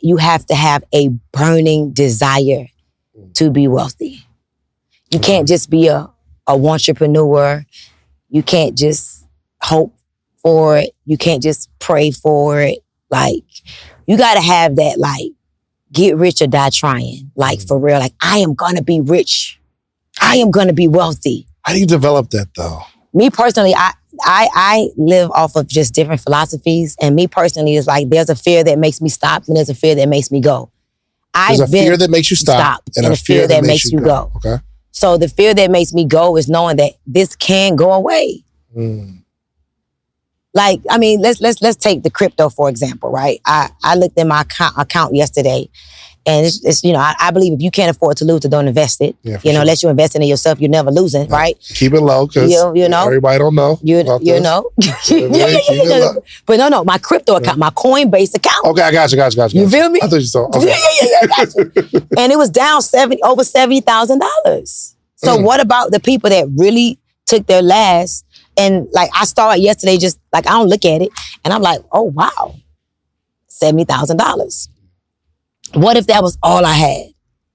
you have to have a burning desire to be wealthy. You can't just be a entrepreneur. You can't just hope for it. You can't just pray for it. Like, you gotta have that, like, get rich or die trying. Like, for real. Like, I am gonna be rich. I am gonna be wealthy. How do you develop that, though? Me personally, I live off of just different philosophies. And me personally, is like, there's a fear that makes me stop and there's a fear that makes me go. There's a fear that makes you stop and a fear that makes you go. Okay. So the fear that makes me go is knowing that this can go away. Like, I mean, let's take the crypto, for example, right? I looked at my account yesterday, and it's you know, I believe if you can't afford to lose, then don't invest it. Yeah, you know, unless you invest in it yourself, you're never losing, right? Keep it low, because you know, everybody don't know. You know. But no, my crypto account, my Coinbase account. Okay, I got you. You feel me? I thought you saw. Okay. Yeah. And it was down over $70,000. So what about the people that really took their last? And like, I started yesterday, just like, I don't look at it, and I'm like, oh wow, $70,000. What if that was all I had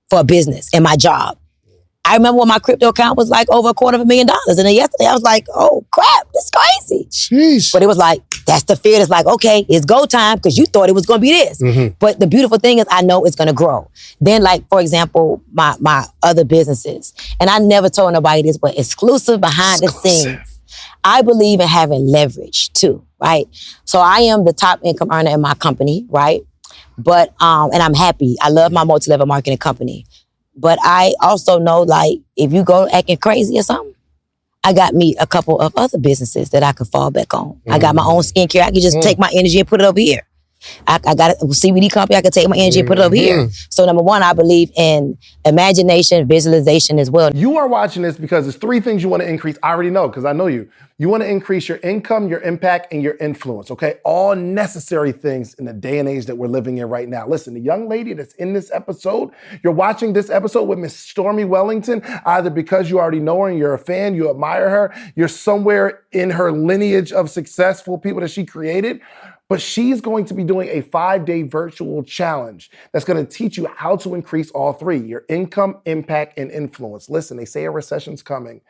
for a business and my job? I remember when my crypto account was like over $250,000. And then yesterday I was like, oh crap, this is crazy. Jeez. But it was like, that's the fear that's like, okay, it's go time because you thought it was going to be this. But the beautiful thing is I know it's going to grow. Then, like, for example, my other businesses, and I never told nobody this, but exclusive behind the scenes. I believe in having leverage too, right? So I am the top income earner in my company, right? But, and I'm happy. I love my multi-level marketing company. But I also know, like, if you go acting crazy or something, I got me a couple of other businesses that I could fall back on. I got my own skincare. I could just take my energy and put it over here. I got a CBD company. I could take my energy and put it over here. So number one, I believe in imagination, visualization as well. You are watching this because there's 3 things you want to increase. I already know, because I know you. You want to increase your income, your impact, and your influence, okay? All necessary things in the day and age that we're living in right now. Listen, the young lady that's in this episode, you're watching this episode with Miss Stormy Wellington, either because you already know her and you're a fan, you admire her, you're somewhere in her lineage of successful people that she created. But she's going to be doing a 5-day virtual challenge that's going to teach you how to increase all 3, your income, impact, and influence. Listen, they say a recession's coming,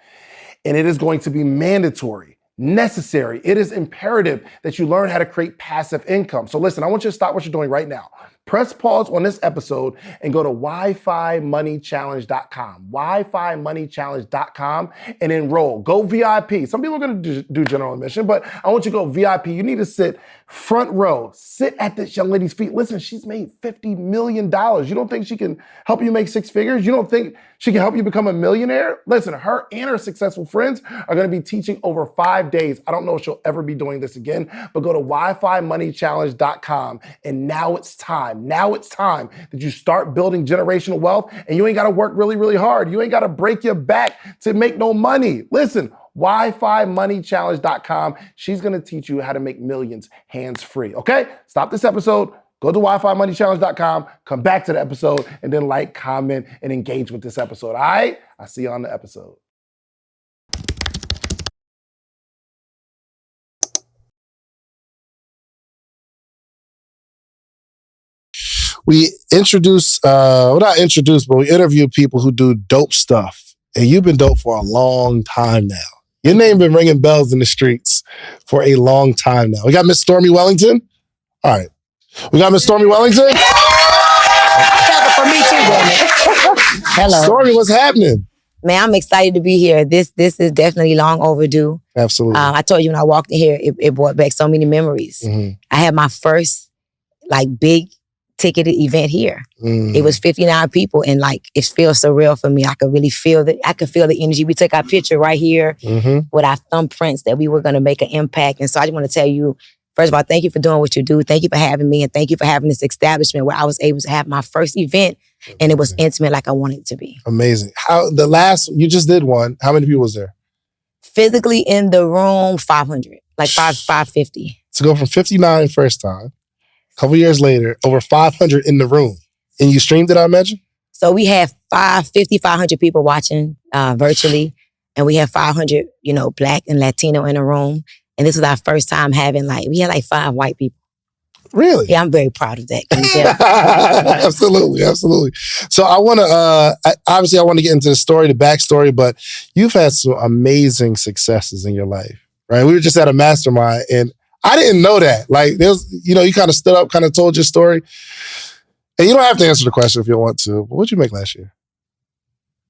and it is going to be mandatory, necessary. It is imperative that you learn how to create passive income. So listen, I want you to stop what you're doing right now. Press pause on this episode and go to WiFiMoneyChallenge.com, WiFiMoneyChallenge.com, and enroll. Go VIP. Some people are going to do general admission, but I want you to go VIP. You need to sit front row. Sit at this young lady's feet. Listen, she's made $50 million. You don't think she can help you make 6 figures? You don't think she can help you become a millionaire? Listen, her and her successful friends are going to be teaching over 5 days. I don't know if she'll ever be doing this again, but go to WiFiMoneyChallenge.com, and now it's time. Now it's time that you start building generational wealth, and you ain't got to work really, really hard. You ain't got to break your back to make no money. Listen, WiFiMoneyChallenge.com. She's going to teach you how to make millions hands-free, okay? Stop this episode. Go to WiFiMoneyChallenge.com, come back to the episode, and then like, comment, and engage with this episode, all right? I'll see you on the episode. We interview people who do dope stuff. And you've been dope for a long time now. Your name been ringing bells in the streets for a long time now. We got Miss Stormy Wellington. All right. We got Miss Stormy Wellington. For me too, Hello. Stormy, what's happening? Man, I'm excited to be here. This is definitely long overdue. Absolutely. I told you when I walked in here, it brought back so many memories. I had my first big ticketed event here. It was 59 people, and it feels surreal for me. I could really feel I could feel the energy. We took our picture right here with our thumbprints that we were going to make an impact. And so I just want to tell you, first of all, thank you for doing what you do. Thank you for having me, and thank you for having this establishment where I was able to have my first event, and it was intimate like I wanted it to be. Amazing. You just did one. How many people was there? Physically in the room, 500, 550. To go from 59 first time, a couple years later, over 500 in the room. And you streamed it, I imagine? So we have 500 people watching virtually. And we have 500, Black and Latino in the room. And this was our first time having we had 5 white people. Really? Yeah, I'm very proud of that. Can you tell? Absolutely. So I want to, obviously I want to get into the story, the backstory, but you've had some amazing successes in your life, right? We were just at a mastermind and I didn't know that. Like there's, you kind of stood up, kind of told your story. And you don't have to answer the question if you don't want to, but what'd you make last year?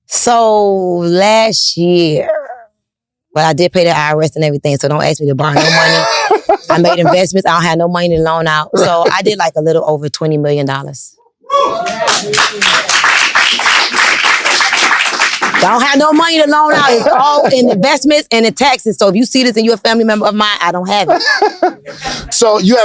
So last year, well, I did pay the IRS and everything, so don't ask me to borrow no money. I made investments. I don't have no money to loan out. So I did like a little over $20 million. Don't have no money to loan out. It's all in investments and in taxes. So if you see this and you're a family member of mine, I don't have it. So you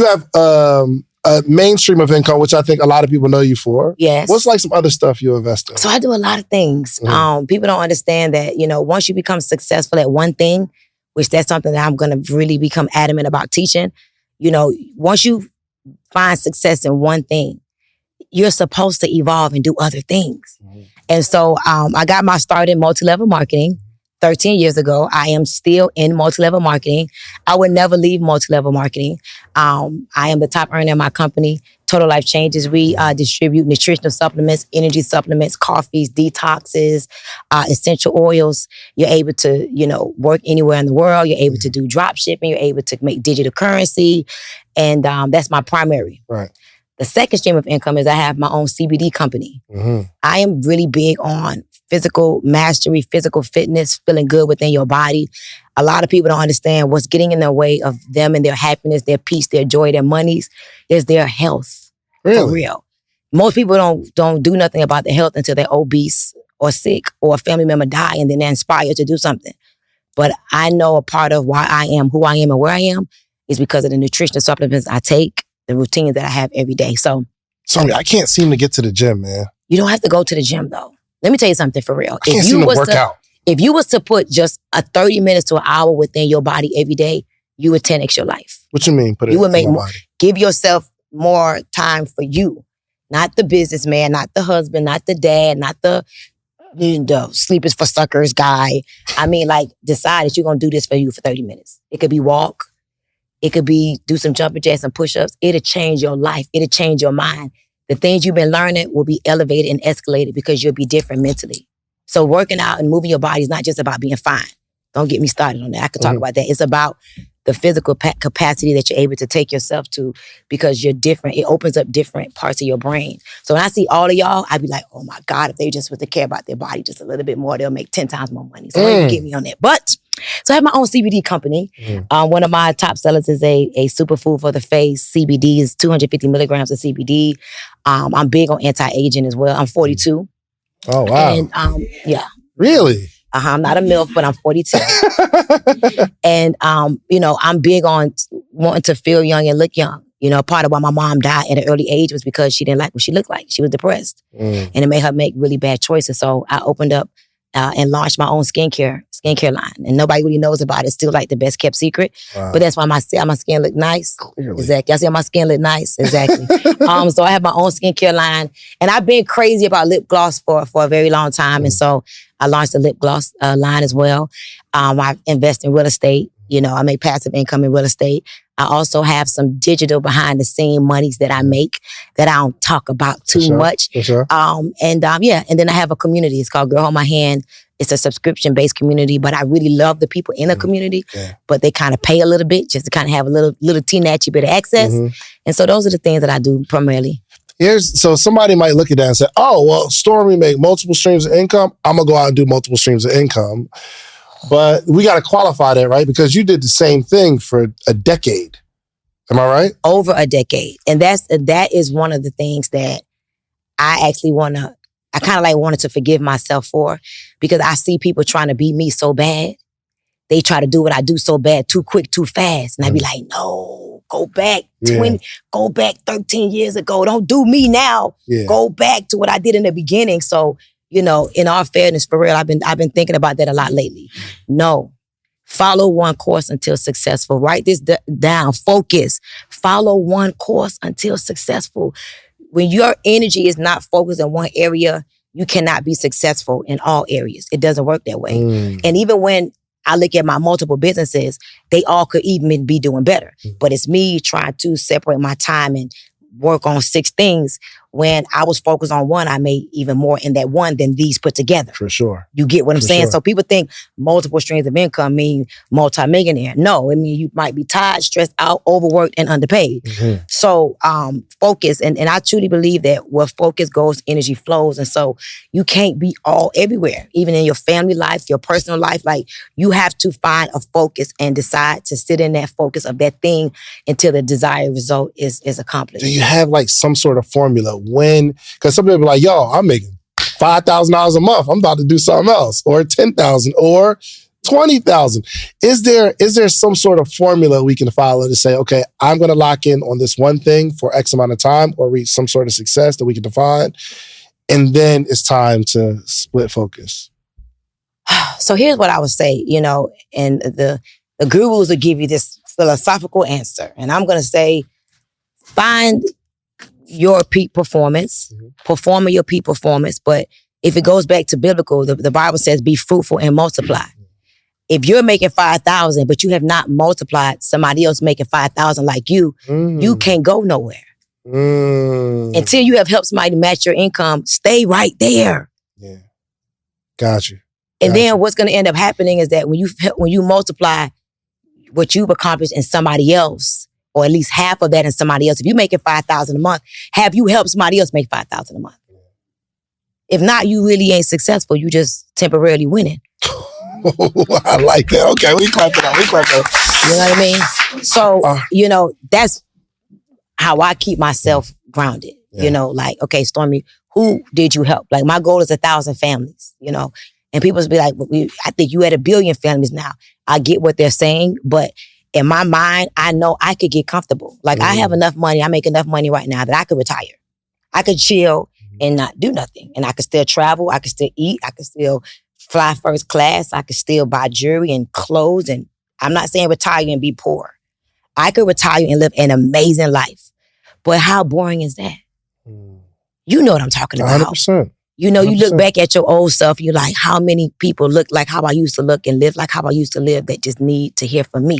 have a mainstream of income, which I think a lot of people know you for. Yes. What's like some other stuff you invest in? So I do a lot of things. People don't understand that, once you become successful at one thing, which that's something that I'm going to really become adamant about teaching, once you find success in one thing, you're supposed to evolve and do other things. And so I got my start in multi-level marketing 13 years ago. I am still in multi-level marketing. I would never leave multi-level marketing. I am the top earner in my company, Total Life Changes. We distribute nutritional supplements, energy supplements, coffees, detoxes, essential oils. You're able to, work anywhere in the world. You're able to do drop shipping. You're able to make digital currency. And that's my primary. Right. The second stream of income is I have my own CBD company. I am really big on physical mastery, physical fitness, feeling good within your body. A lot of people don't understand what's getting in the way of them and their happiness, their peace, their joy, their monies is their health. Really? For real. Most people don't do nothing about their health until they're obese or sick or a family member die and then they're inspired to do something. But I know a part of why I am who I am and where I am is because of the nutritional supplements I take, the routines that I have every day. So, Stormy, I can't seem to get to the gym, man. You don't have to go to the gym though. Let me tell you something for real. I can't seem to work out. If you was to put just a 30 minutes to an hour within your body every day, you would 10x your life. What you mean? Put it you would make in my more, body. Give yourself more time for you. Not the businessman, not the husband, not the dad, not the sleepers for suckers guy. I mean, decide that you're going to do this for you for 30 minutes. It could be walk. It could be do some jumping jacks and push-ups. It'll change your life. It'll change your mind. The things you've been learning will be elevated and escalated because you'll be different mentally. So working out and moving your body is not just about being fine. Don't get me started on that. I could talk about that. It's about the physical capacity that you're able to take yourself to because you're different. It opens up different parts of your brain. So when I see all of y'all, I'd be like, oh my God, if they just was to care about their body just a little bit more, they'll make 10 times more money. So don't even get me on that. But, so I have my own CBD company. One of my top sellers is a superfood for the face. CBD is 250 milligrams of CBD. I'm big on anti-aging as well. I'm 42. Oh, wow. And yeah. Really? I'm not a MILF, but I'm 42. And, I'm big on wanting to feel young and look young. Part of why my mom died at an early age was because she didn't like what she looked like. She was depressed. And it made her make really bad choices. So I opened up and launched my own skincare line. And nobody really knows about it. It's still like the best kept secret. Wow. But that's why my skin look nice. Clearly. Exactly. I see my skin look nice. Exactly. So I have my own skincare line. And I've been crazy about lip gloss for a very long time. And so I launched a lip gloss line as well. I invest in real estate. I make passive income in real estate. I also have some digital behind the scene monies that I make that I don't talk about too much. For sure. And then I have a community. It's called Girl Hold My Hand. It's a subscription-based community, but I really love the people in the community. Yeah. But they kind of pay a little bit just to kind of have a little teeny bit of access. And so those are the things that I do primarily. So somebody might look at that and say, oh, well, Stormy make multiple streams of income. I'm going to go out and do multiple streams of income. But we got to qualify that, right? Because you did the same thing for a decade. Am I right? Over a decade. And that is one of the things that I actually wanted to forgive myself for, because I see people trying to be me so bad. They try to do what I do so bad, too quick, too fast. And I be like, no, go back 13 years ago. Don't do me now. Yeah. Go back to what I did in the beginning. So, in all fairness, for real, I've been thinking about that a lot lately. No. Follow one course until successful. Write this down. Focus. Follow one course until successful. When your energy is not focused in one area, you cannot be successful in all areas. It doesn't work that way. And even when I look at my multiple businesses, they all could even be doing better. But it's me trying to separate my time and work on 6 things. When I was focused on one, I made even more in that one than these put together. For sure. You get what I'm saying? Sure. So people think multiple streams of income mean multi-millionaire. No, I mean, you might be tired, stressed out, overworked, and underpaid. Mm-hmm. So focus, and I truly believe that where focus goes, energy flows. And so you can't be all everywhere, even in your family life, your personal life. Like, you have to find a focus and decide to sit in that focus of that thing until the desired result is accomplished. Do you have like some sort of formula when, because some people are like, yo, I'm making $5,000 a month. I'm about to do something else, or 10,000 or 20,000. Is there some sort of formula we can follow to say, okay, I'm going to lock in on this one thing for X amount of time or reach some sort of success that we can define, and then it's time to split focus? So here's what I would say, and the gurus will give you this philosophical answer. And I'm going to say, find your peak performance, perform your peak performance. But if it goes back to biblical, the Bible says, be fruitful and multiply. If you're making 5,000, but you have not multiplied somebody else making 5,000 like you, you can't go nowhere. Until you have helped somebody match your income, stay right there. Yeah. Got you. And then what's going to end up happening is that when you multiply what you've accomplished in somebody else, or at least half of that in somebody else, if you're making 5,000 a month, have you helped somebody else make 5,000 a month? If not, you really ain't successful. You just temporarily winning. I like that. Okay, we clap it up. You know what I mean? So, that's how I keep myself grounded. Yeah. Like, okay, Stormy, who did you help? Like, my goal is 1,000 families, and people will be like, I think you at 1 billion families now. I get what they're saying, but in my mind, I know I could get comfortable. Like, I have enough money. I make enough money right now that I could retire. I could chill and not do nothing. And I could still travel. I could still eat. I could still fly first class. I could still buy jewelry and clothes. And I'm not saying retire and be poor. I could retire and live an amazing life. But how boring is that? You know what I'm talking about. 100%. You look back at your old self, you're like, how many people look like how I used to look and live like how I used to live that just need to hear from me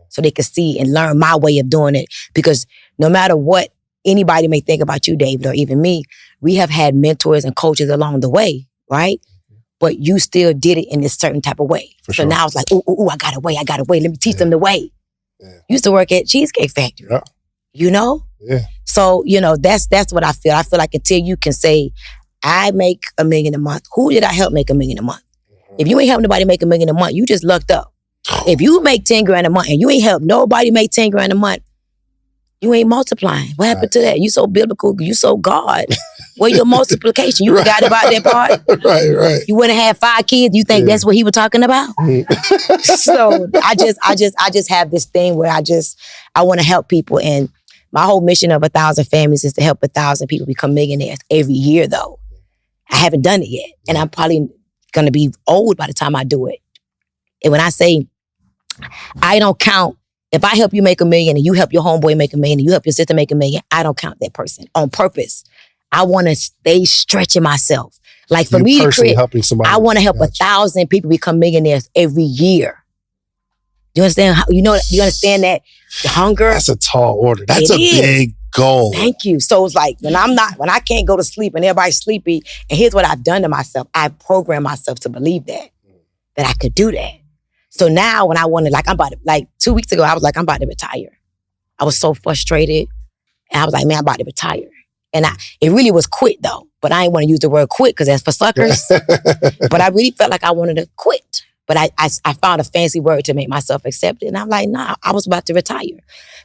so they can see and learn my way of doing it. Because no matter what anybody may think about you, David, or even me, we have had mentors and coaches along the way, right? But you still did it in this certain type of way. For so sure. now it's like, I got a way. Let me teach them the way. Yeah. Used to work at Cheesecake Factory. Yeah. Yeah. So, that's what I feel. I feel like until you can say, I make $1 million a month. Who did I help make $1 million a month? If you ain't help nobody make $1 million a month, you just lucked up. If you make 10 grand a month and you ain't help nobody make 10 grand a month, you ain't multiplying. What happened to that? You so biblical. You so God. Where your multiplication? You forgot about that part? Right. You wouldn't have 5 kids. You think that's what he was talking about? So I just have this thing where I want to help people. And my whole mission of 1,000 families is to help 1,000 people become millionaires every year, though. I haven't done it yet. And I'm probably going to be old by the time I do it. And when I say I don't count, if I help you make $1 million and you help your homeboy make $1 million and you help your sister make $1 million, I don't count that person on purpose. I want to stay stretching myself. Like for me, helping somebody. I want to help 1,000 people become millionaires every year. You understand? You understand that hunger? That's a tall order. That's a big goal. Thank you. So it's like when I can't go to sleep and everybody's sleepy, and here's what I've done to myself. I programmed myself to believe that I could do that. So now when I wanted, 2 weeks ago, I was like, I'm about to retire. I was so frustrated. And I was like, man, I'm about to retire. And it really was quit though. But I didn't want to use the word quit because that's for suckers. But I really felt like I wanted to quit. But I found a fancy word to make myself accept it. And I'm like, nah, I was about to retire.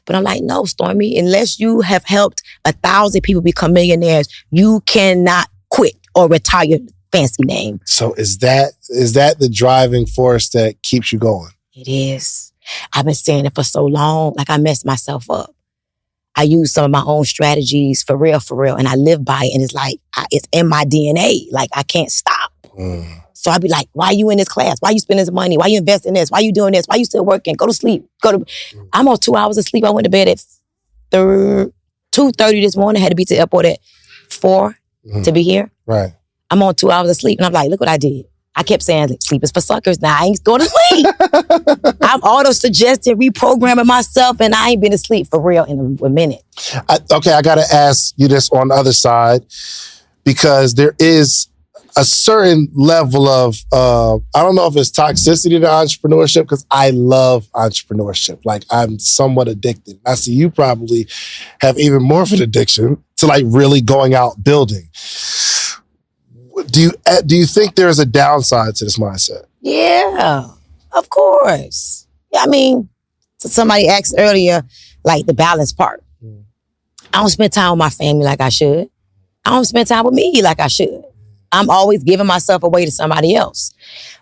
But I'm like, no, Stormy, unless you have helped 1,000 people become millionaires, you cannot quit or retire. Fancy name. So is that the driving force that keeps you going? It is. I've been saying it for so long, like I messed myself up. I use some of my own strategies for real, and I live by it. And it's like, it's in my DNA. Like, I can't stop. So I'd be like, why you in this class? Why you spending this money? Why you investing in this? Why you doing this? Why you still working? Go to sleep. I'm on 2 hours of sleep. I went to bed at 2:30 this morning. Had to be to the airport at 4 to be here. Right. I'm on 2 hours of sleep. And I'm like, look what I did. I kept saying, sleep is for suckers. Now I ain't going to sleep. I'm auto-suggesting, reprogramming myself, and I ain't been asleep for real in a minute. I got to ask you this on the other side, because there is a certain level of, I don't know if it's toxicity to entrepreneurship, because I love entrepreneurship. Like, I'm somewhat addicted. I see you probably have even more of an addiction to like really going out building. Do you think there's a downside to this mindset? Yeah, of course. I mean, somebody asked earlier, like the balance part. I don't spend time with my family like I should. I don't spend time with me like I should. I'm always giving myself away to somebody else.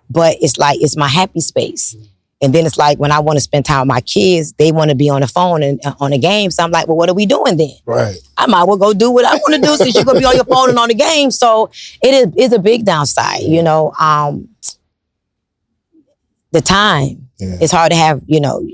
But it's like, it's my happy space. And then it's like, when I want to spend time with my kids, they want to be on the phone and on a game. So I'm like, well, what are we doing then? Right. I might well go do what I want to do since you're going to be on your phone and on the game. So it's a big downside, you know. The time. Yeah. It's hard to have, you know,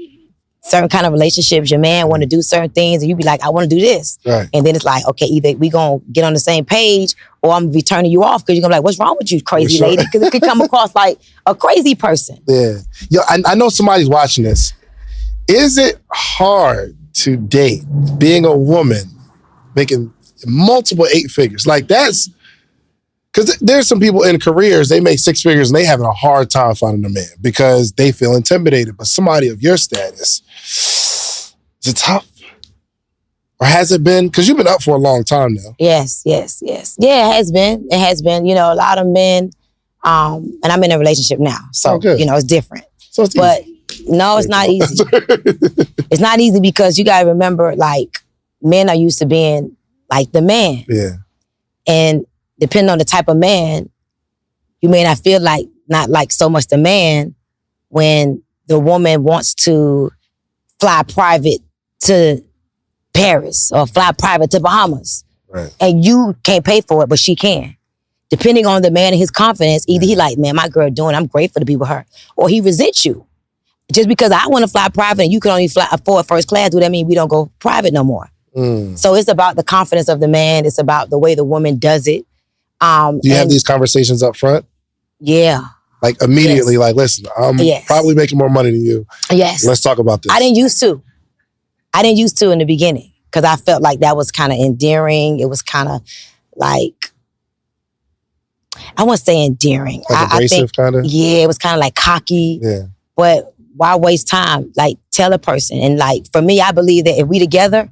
certain kind of relationships. Your man want to do certain things and you be like, I want to do this. Right. And then it's like, okay, either we going to get on the same page or I'm going to be turning you off because you're going to be like, what's wrong with you, crazy lady? Because it could come across like a crazy person. Yeah. Yo, I know somebody's watching this. Is it hard to date being a woman making multiple 8 figures? Like, that's... Because there's some people in careers, they make 6 figures and they having a hard time finding a man because they feel intimidated. But somebody of your status, is it tough? Or has it been? Because you've been up for a long time now. Yes. Yeah, it has been. It has been. You know, a lot of men, and I'm in a relationship now. So, you know, it's different. So it's easy. No, it's not easy. It's not easy because you got to remember, like, men are used to being like the man. Yeah. And depending on the type of man, you may not feel like, not like so much the man when the woman wants to fly private to Paris or fly private to Bahamas. Right. And you can't pay for it, but she can. Depending on the man and his confidence, either he like, man, my girl doing, I'm grateful to be with her. Or he resents you. Just because I want to fly private and you can only afford first class, do that mean we don't go private no more? So it's about the confidence of the man. It's about the way the woman does it. Do you have these conversations up front? Yeah. Like immediately, yes. Like, listen, I'm probably making more money than you. Yes. Let's talk about this. I didn't used to in the beginning because I felt like that was kind of endearing. It was kind of like, I won't say endearing. Like abrasive kind of? Yeah, it was kind of like cocky. Yeah. But why waste time? Like, tell a person. And like, for me, I believe that if we together,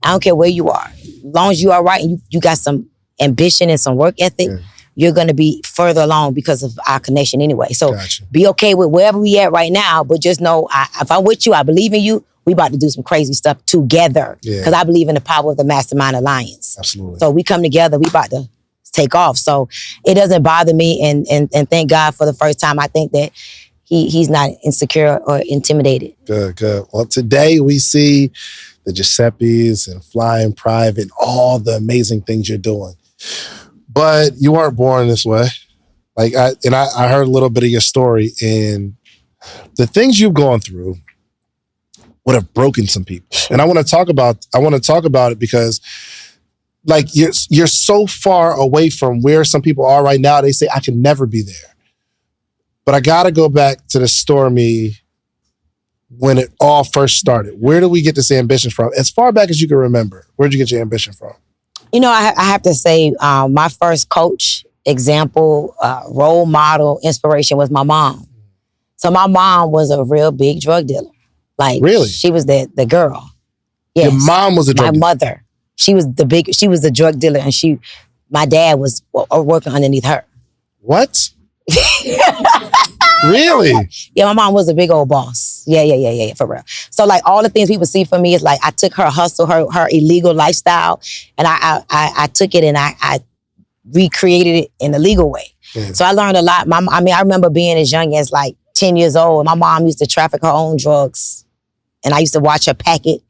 I don't care where you are. As long as you are right and you got some ambition and some work ethic, you're going to be further along because of our connection anyway. So be okay with wherever we at right now, but just know if I'm with you, I believe in you, we about to do some crazy stuff together because I believe in the power of the Mastermind Alliance. Absolutely. So we come together, we about to take off. So it doesn't bother me and thank God for the first time I think that he's not insecure or intimidated. Good. Well, today we see the Giuseppes and flying private and all the amazing things you're doing. But you weren't born this way. Like I heard a little bit of your story, and the things you've gone through would have broken some people. And I want to talk about it because like you're so far away from where some people are right now. They say I can never be there. But I got to go back to the Stormy when it all first started. Where do we get this ambition from? As far back as you can remember, where'd you get your ambition from? You know, I have to say, my first coach, example, role model, inspiration was my mom. So my mom was a real big drug dealer. Like, really? She was the girl. Yes. Your mom was a drug dealer? My mother. She was the drug dealer, and my dad was working underneath her. What? Really? Yeah, my mom was a big old boss. Yeah, for real. So like all the things people see from me is like I took her hustle, her illegal lifestyle, and I took it and I recreated it in a legal way. Mm. So I learned a lot. I remember being as young as like 10 years old. My mom used to traffic her own drugs, and I used to watch her pack it.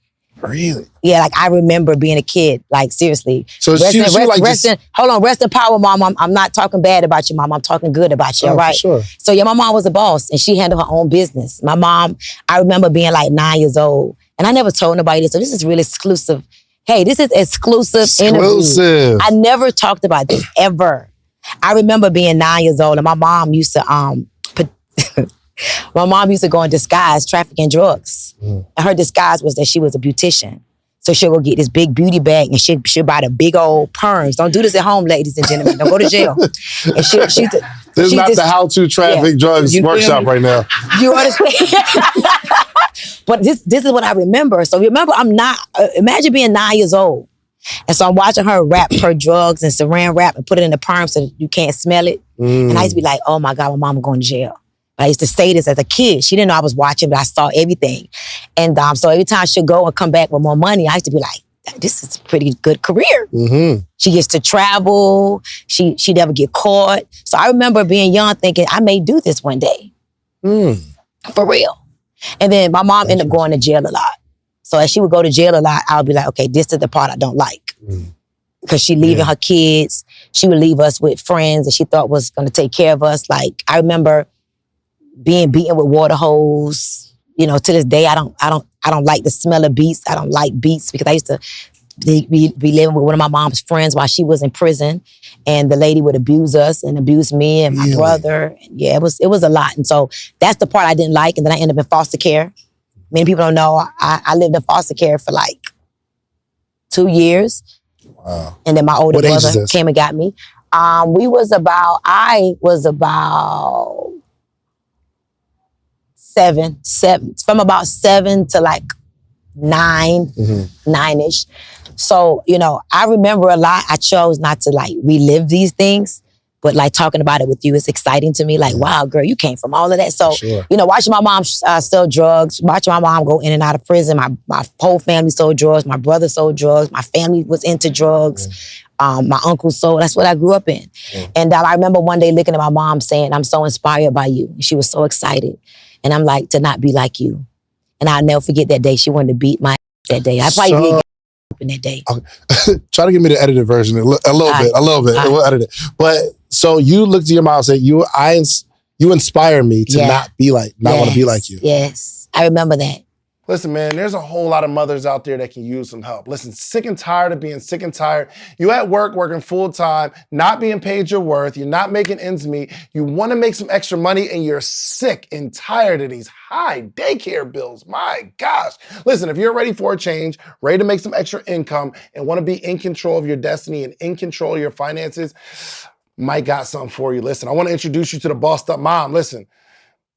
Really? Yeah, like I remember being a kid, like seriously. So rest in power, Mom. I'm not talking bad about you, Mom. I'm talking good about you, all right? Sure. So yeah, my mom was a boss and she handled her own business. My mom, I remember being like 9 years old and I never told nobody this, so this is really exclusive. Hey, this is exclusive interview. I never talked about this ever. I remember being 9 years old and my mom used to my mom used to go in disguise trafficking drugs. And her disguise was that she was a beautician. So she'll go get this big beauty bag and she'll buy the big old perms. Don't do this at home, ladies and gentlemen. Don't go to jail. And This is not the how-to traffic drugs workshop right now. You understand? But this is what I remember. So remember, I'm not, imagine being 9 years old. And so I'm watching her wrap her drugs and saran wrap and put it in the perm so that you can't smell it. And I used to be like, oh my God, my mama going to jail. I used to say this as a kid. She didn't know I was watching, but I saw everything. And so every time she'd go and come back with more money, I used to be like, this is a pretty good career. She gets to travel. She never get caught. So I remember being young thinking, I may do this one day. For real. And then my mom ended up going to jail a lot. So as she would go to jail a lot, I would be like, okay, this is the part I don't like. Because she leaving her kids. She would leave us with friends that she thought was going to take care of us. Like, I remember being beaten with water hose. You know, to this day, I don't like the smell of beets. I don't like beets because I used to be living with one of my mom's friends while she was in prison, and the lady would abuse us and abuse me and my brother. Yeah, it was a lot, and so that's the part I didn't like. And then I ended up in foster care. Many people don't know I lived in foster care for like 2 years. Wow. And then my older brother came and got me. I was about 7, from about 7 to like 9-ish. So, you know, I remember a lot. I chose not to like relive these things, but like talking about it with you is exciting to me. Like, wow, girl, you came from all of that. So, you know, watching my mom sell drugs, watching my mom go in and out of prison. My whole family sold drugs. My brother sold drugs. My family was into drugs. My uncle sold. That's what I grew up in. And I remember one day looking at my mom saying, I'm so inspired by you. And she was so excited. And I'm like, to not be like you. And I'll never forget that day. She wanted to beat my that day. I probably did get up in that day. Okay. Try to give me the edited version a little bit. We'll edit it. But so you looked at your mom and said, you inspire me to not want to be like you. Yes, I remember that. Listen, man, there's a whole lot of mothers out there that can use some help. Listen, sick and tired of being sick and tired. You at work working full time, not being paid your worth. You're not making ends meet. You want to make some extra money and you're sick and tired of these high daycare bills. My gosh. Listen, if you're ready for a change, ready to make some extra income and want to be in control of your destiny and in control of your finances, Mike got something for you. Listen, I want to introduce you to the Bossed Up Mom. Listen.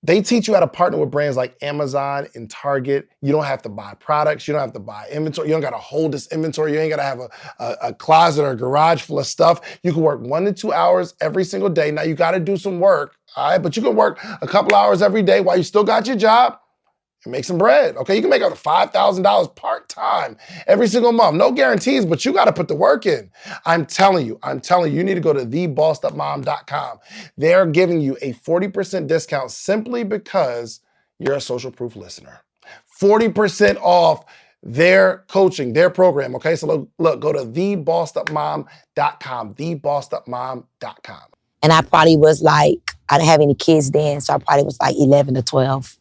They teach you how to partner with brands like Amazon and Target. You don't have to buy products. You don't have to buy inventory. You don't got to hold this inventory. You ain't got to have a closet or a garage full of stuff. You can work 1 to 2 hours every single day. Now, you got to do some work, all right? But you can work a couple hours every day while you still got your job and make some bread, okay? You can make up to $5,000 part-time every single month. No guarantees, but you got to put the work in. I'm telling you, you need to go to thebossedupmom.com. They're giving you a 40% discount simply because you're a social proof listener. 40% off their coaching, their program, okay? So look, go to thebossedupmom.com, thebossedupmom.com. And I probably was like, I didn't have any kids then, so I probably was like 11 to 12.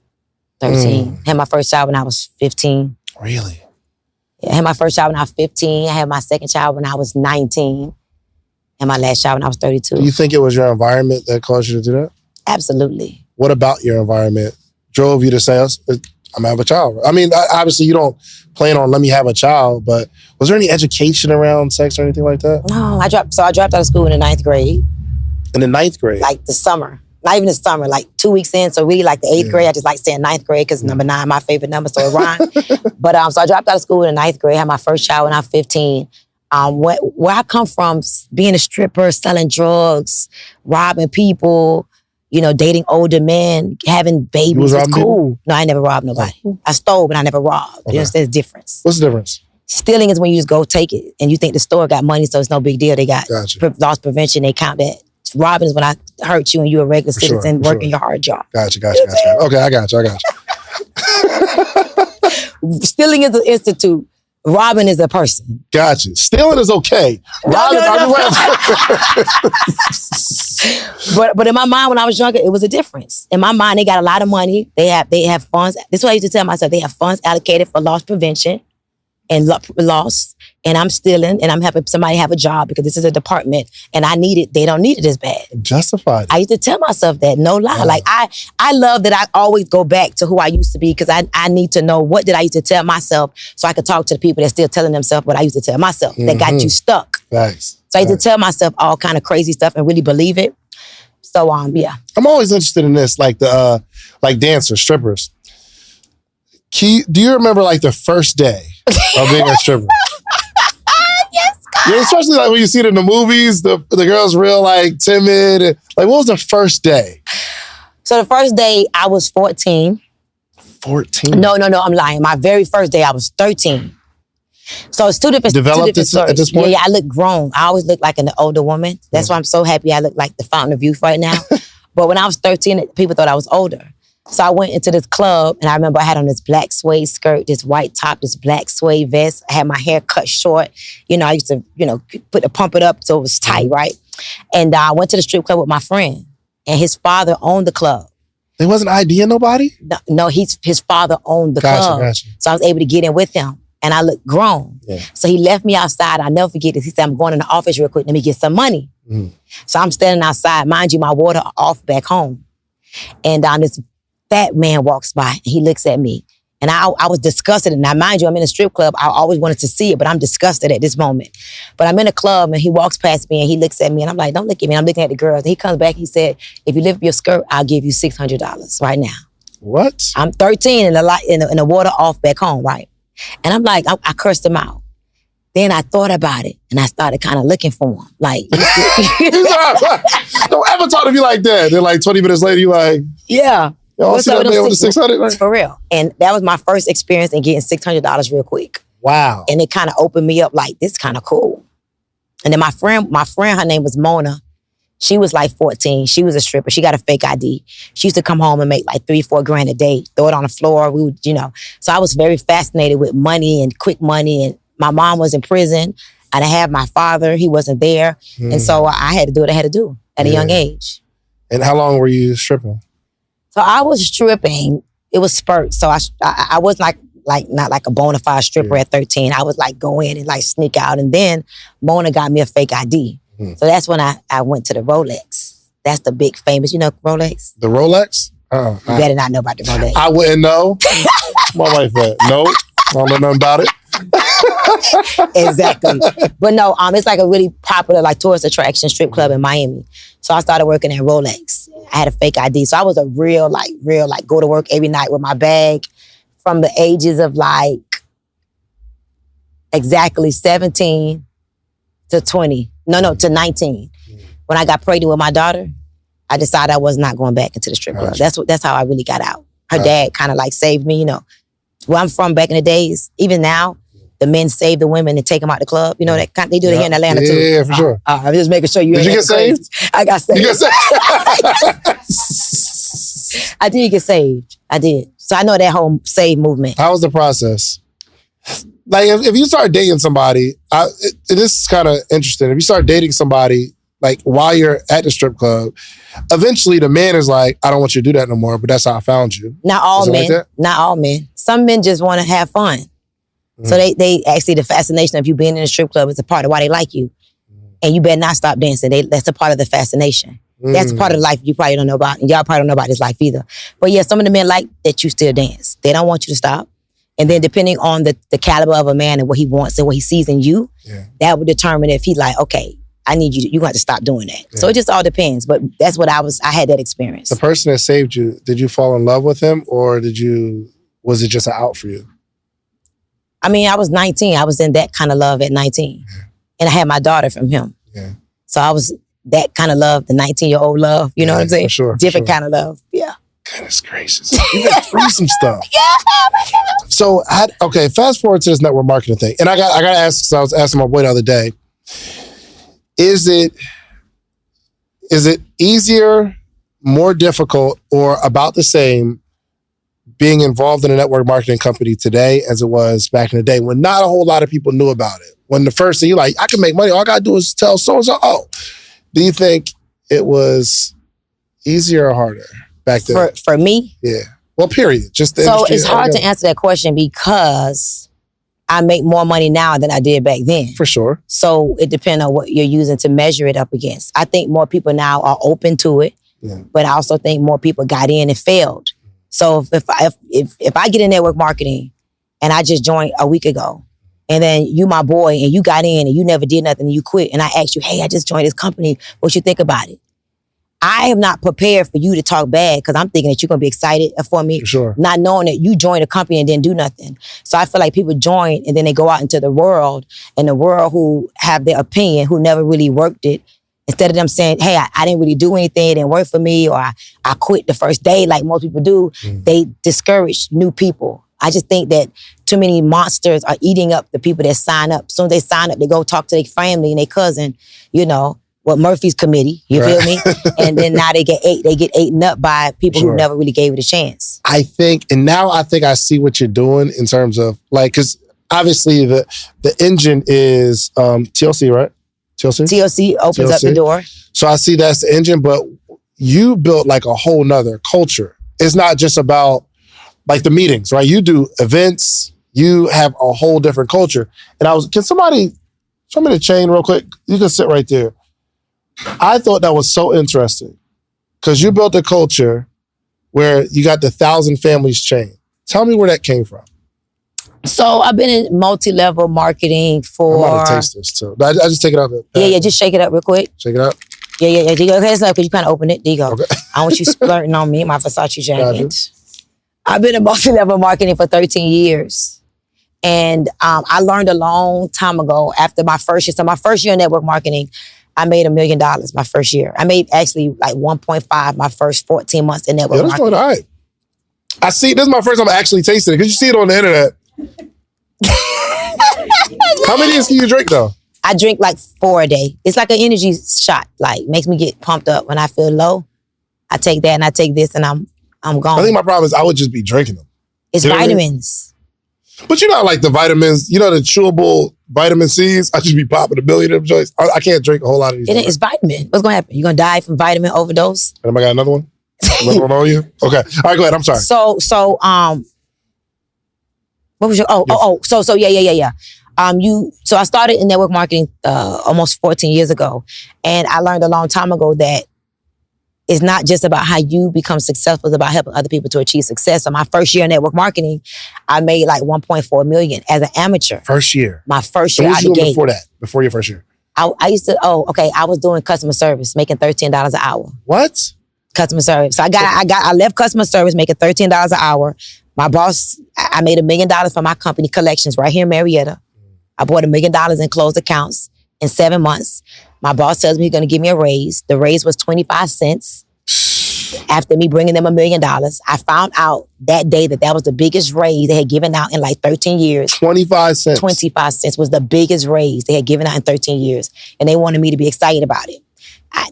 13. Had my first child when I was 15. Really? Yeah, I had my first child when I was 15. I had my second child when I was 19. And my last child when I was 32. Do you think it was your environment that caused you to do that? Absolutely. What about your environment drove you to say, I'm gonna have a child? I mean, obviously you don't plan on let me have a child, but was there any education around sex or anything like that? No, I dropped out of school in the 9th grade. In the 9th grade? Like the summer. Not even the summer, like 2 weeks in. So really like the 8th grade, I just like saying 9th grade because number 9, my favorite number, so it rhymed. But so I dropped out of school in the 9th grade, had my first child when I was 15. Where I come from, being a stripper, selling drugs, robbing people, you know, dating older men, having babies, it's cool. No, I never robbed nobody. I stole, but I never robbed. Okay. There's a difference. What's the difference? Stealing is when you just go take it and you think the store got money, so it's no big deal. They got loss prevention, they count that. Robbing is when I hurt you and you're a regular citizen working your hard job. Gotcha. Okay, I got you. Stealing is an institute. Robbing is a person. Gotcha. Stealing is okay. Robbing, But in my mind, when I was younger, it was a difference. In my mind, they got a lot of money. They have funds. This is what I used to tell myself. They have funds allocated for loss prevention. and lost, and I'm stealing, and I'm helping somebody have a job because this is a department, and they don't need it as bad. Justified. I used to tell myself that, no lie. Wow. Like I love that I always go back to who I used to be because I need to know what did I used to tell myself so I could talk to the people that's still telling themselves what I used to tell myself that got you stuck. Thanks. So I used to tell myself all kind of crazy stuff and really believe it. So yeah. I'm always interested in this, like like dancers, strippers. Do you remember like the first day of being a stripper? Yes, God. Yeah, especially like when you see it in the movies, the girl's real like timid. Like, what was the first day? So the first day I was 14. 14? No, I'm lying. My very first day I was 13. So it's two different stories. At this point? Yeah, I look grown. I always look like an older woman. That's why I'm so happy I look like the Fountain of Youth right now. But when I was 13, people thought I was older. So I went into this club, and I remember I had on this black suede skirt, this white top, this black suede vest. I had my hair cut short. I used to, pump it up so it was tight, right? And I went to the strip club with my friend, and his father owned the club. They wasn't IDing nobody? No, his father owned the club. Gotcha. So I was able to get in with him. And I looked grown. Yeah. So he left me outside. I'll never forget this. He said, I'm going in the office real quick. Let me get some money. So I'm standing outside. Mind you, my water off back home. And this fat man walks by and he looks at me. And I was disgusted. And now, mind you, I'm in a strip club. I always wanted to see it, but I'm disgusted at this moment. But I'm in a club and he walks past me and he looks at me and I'm like, don't look at me. I'm looking at the girls. And he comes back. He said, if you lift up your skirt, I'll give you $600 right now. What? I'm 13 and the water off back home, right? And I'm like, I cursed him out. Then I thought about it and I started kind of looking for him. Like, don't ever talk to me like that. Then like 20 minutes later, you like, yeah. Y'all see that man with the 600? Like? For real. And that was my first experience in getting $600 real quick. Wow. And it kind of opened me up like, this kind of cool. And then my friend, her name was Mona. She was like 14. She was a stripper. She got a fake ID. She used to come home and make like $3-4 a day, throw it on the floor. We would, So I was very fascinated with money and quick money. And my mom was in prison. And I had my father. He wasn't there. And so I had to do what I had to do at a young age. And how long were you stripping? So I was stripping. It was spurts. So I was not like a bona fide stripper at 13. I was like go in and like sneak out. And then Mona got me a fake ID. So that's when I went to the Rolex. That's the big famous, Rolex? The Rolex? You better not know about the Rolex. I wouldn't know. My wife said, no, I don't know nothing about it. Exactly. But no, it's like a really popular like tourist attraction strip club in Miami. So I started working at Rolex. I had a fake ID. So I was a real go to work every night with my bag from the ages of like exactly 17 to 20. No, to 19. When I got pregnant with my daughter, I decided I was not going back into the strip club. That's how I really got out. Her dad kind of like saved me, Where I'm from back in the days, even now, the men save the women and take them out the club. They do it here in Atlanta too. Yeah, for sure. I'm just making sure you. Did you get saved? I got saved. You got saved? I did get saved. I did. So I know that whole save movement. How was the process? Like, if you start dating somebody, this is kind of interesting. If you start dating somebody, like, while you're at the strip club, eventually the man is like, I don't want you to do that no more, but that's how I found you. Not all men. Like not all men. Some men just want to have fun. So they actually, the fascination of you being in a strip club is a part of why they like you. And you better not stop dancing. That's a part of the fascination. That's a part of life you probably don't know about. And y'all probably don't know about this life either. But yeah, some of the men like that you still dance. They don't want you to stop. And then depending on the caliber of a man and what he wants and what he sees in you, that would determine if he like, okay, I need you to have to stop doing that. Yeah. So it just all depends. But that's what I had that experience. The person that saved you, did you fall in love with him or was it just an out for you? I mean, I was 19. I was in that kind of love at 19. Yeah. And I had my daughter from him. Yeah. So I was that kind of love, the 19-year-old love. You know what I'm saying? For sure. Different kind of love. Yeah. Goodness gracious. You went through some stuff. Yeah. So, fast forward to this network marketing thing. And I got to ask, because I was asking my boy the other day, is it easier, more difficult, or about the same being involved in a network marketing company today as it was back in the day when not a whole lot of people knew about it? When the first thing you're like, I can make money, all I got to do is tell so-and-so, do you think it was easier or harder back then? For me? Yeah. Well, period. Just the so industry. It's hard to answer that question because I make more money now than I did back then. For sure. So it depends on what you're using to measure it up against. I think more people now are open to it, but I also think more people got in and failed. So if I get in network marketing and I just joined a week ago, and then you my boy and you got in and you never did nothing and you quit, and I asked you, hey, I just joined this company, what you think about it? I am not prepared for you to talk bad because I'm thinking that you're going to be excited for me, For sure. not knowing that you joined a company and didn't do nothing. So I feel like people join and then they go out into the world, and the world who have their opinion, who never really worked it, instead of them saying, hey, I didn't really do anything, it didn't work for me, or I quit the first day like most people do, they discourage new people. I just think that too many monsters are eating up the people that sign up. As soon as they sign up, they go talk to their family and their cousin, Murphy's committee, you feel me? And then now they get eaten up by people who never really gave it a chance. I think I see what you're doing in terms of because obviously the engine is TLC, right? TLC opens up the door. So I see that's the engine, but you built like a whole nother culture. It's not just about like the meetings, right? You do events, you have a whole different culture. And can somebody show me the chain real quick? You can sit right there. I thought that was so interesting because you built a culture where you got the 1,000 families chain. Tell me where that came from. So I've been in multi-level marketing for... I'm about to taste this too. I just take it out. Yeah, just shake it up real quick. Shake it up. Yeah. There you go. Okay, because you kind of open it. There you go. Okay. I don't want you splurting on me, my Versace jacket. I've been in multi-level marketing for 13 years. And I learned a long time ago after my first year. So my first year in network marketing, I made $1 million my first year. I made actually like 1.5 my first 14 months in network marketing. That's all right. I see, this is my first time actually tasting it because you see it on the internet. How many of these can you drink though? I drink like 4 a day. It's like an energy shot. Like makes me get pumped up when I feel low. I take that and I take this and I'm gone. I think my problem is I would just be drinking them. It's vitamins. But you know, like the vitamins, the chewable vitamin C's, I just be popping a billion of them joints. I can't drink a whole lot of these. It's vitamin. What's going to happen? You going to die from vitamin overdose? And I got another one? Another one on you? Okay. All right, go ahead. I'm sorry. So, what was your, yeah. So I started in network marketing almost 14 years ago. And I learned a long time ago that it's not just about how you become successful, it's about helping other people to achieve success. So my first year in network marketing, I made like 1.4 million as an amateur. First year? My first year out the gate. Before your first year? I was doing customer service, making $13 an hour. What? Customer service. So I left customer service making $13 an hour. My boss, I made $1 million for my company, Collections, right here in Marietta. I bought $1 million in closed accounts in 7 months. My boss tells me he's going to give me a raise. The raise was 25 cents. After me bringing them $1 million, I found out that day that was the biggest raise they had given out in like 13 years. 25 cents. 25 cents was the biggest raise they had given out in 13 years. And they wanted me to be excited about it.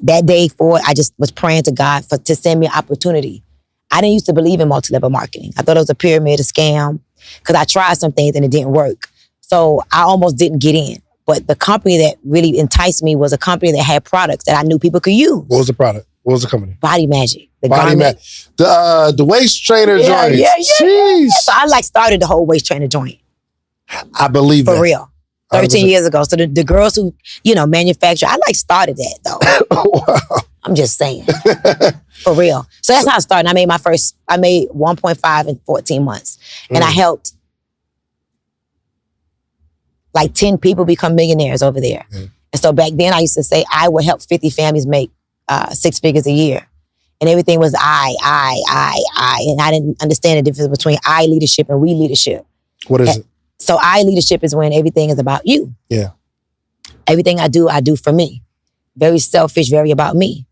That day forward, I just was praying to God to send me an opportunity. I didn't used to believe in multi-level marketing. I thought it was a pyramid, a scam, because I tried some things and it didn't work. So I almost didn't get in. But the company that really enticed me was a company that had products that I knew people could use. What was the product? What was the company? Body Magic. Body Magic. The waist trainer joint. Yeah. Jeez. So I started the whole waist trainer joint. I believe that. For real. 13 years ago. So the girls who, manufacture, I started that though. Wow. I'm just saying. For real. So that's how I started. I made 1.5 in 14 months. And I helped like 10 people become millionaires over there. And so back then I used to say I would help 50 families make 6 figures a year. And everything was I. And I didn't understand the difference between I leadership and we leadership. What is it? So I leadership is when everything is about you. Yeah. Everything I do for me. Very selfish, very about me.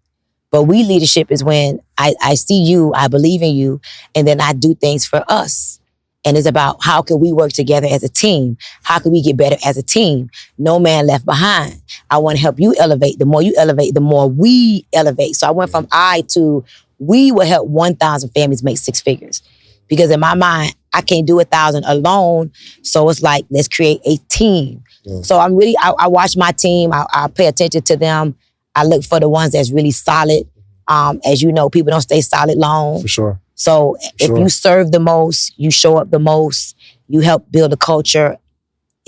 But we leadership is when I see you, I believe in you, and then I do things for us. And it's about how can we work together as a team? How can we get better as a team? No man left behind. I want to help you elevate. The more you elevate, the more we elevate. So I went from I to we will help 1,000 families make 6 figures. Because in my mind, I can't do 1,000 alone. So it's like, let's create a team. Yeah. So I'm really, I watch my team. I pay attention to them. I look for the ones that's really solid. As you know, people don't stay solid long. For sure. So if you serve the most, you show up the most, you help build a culture,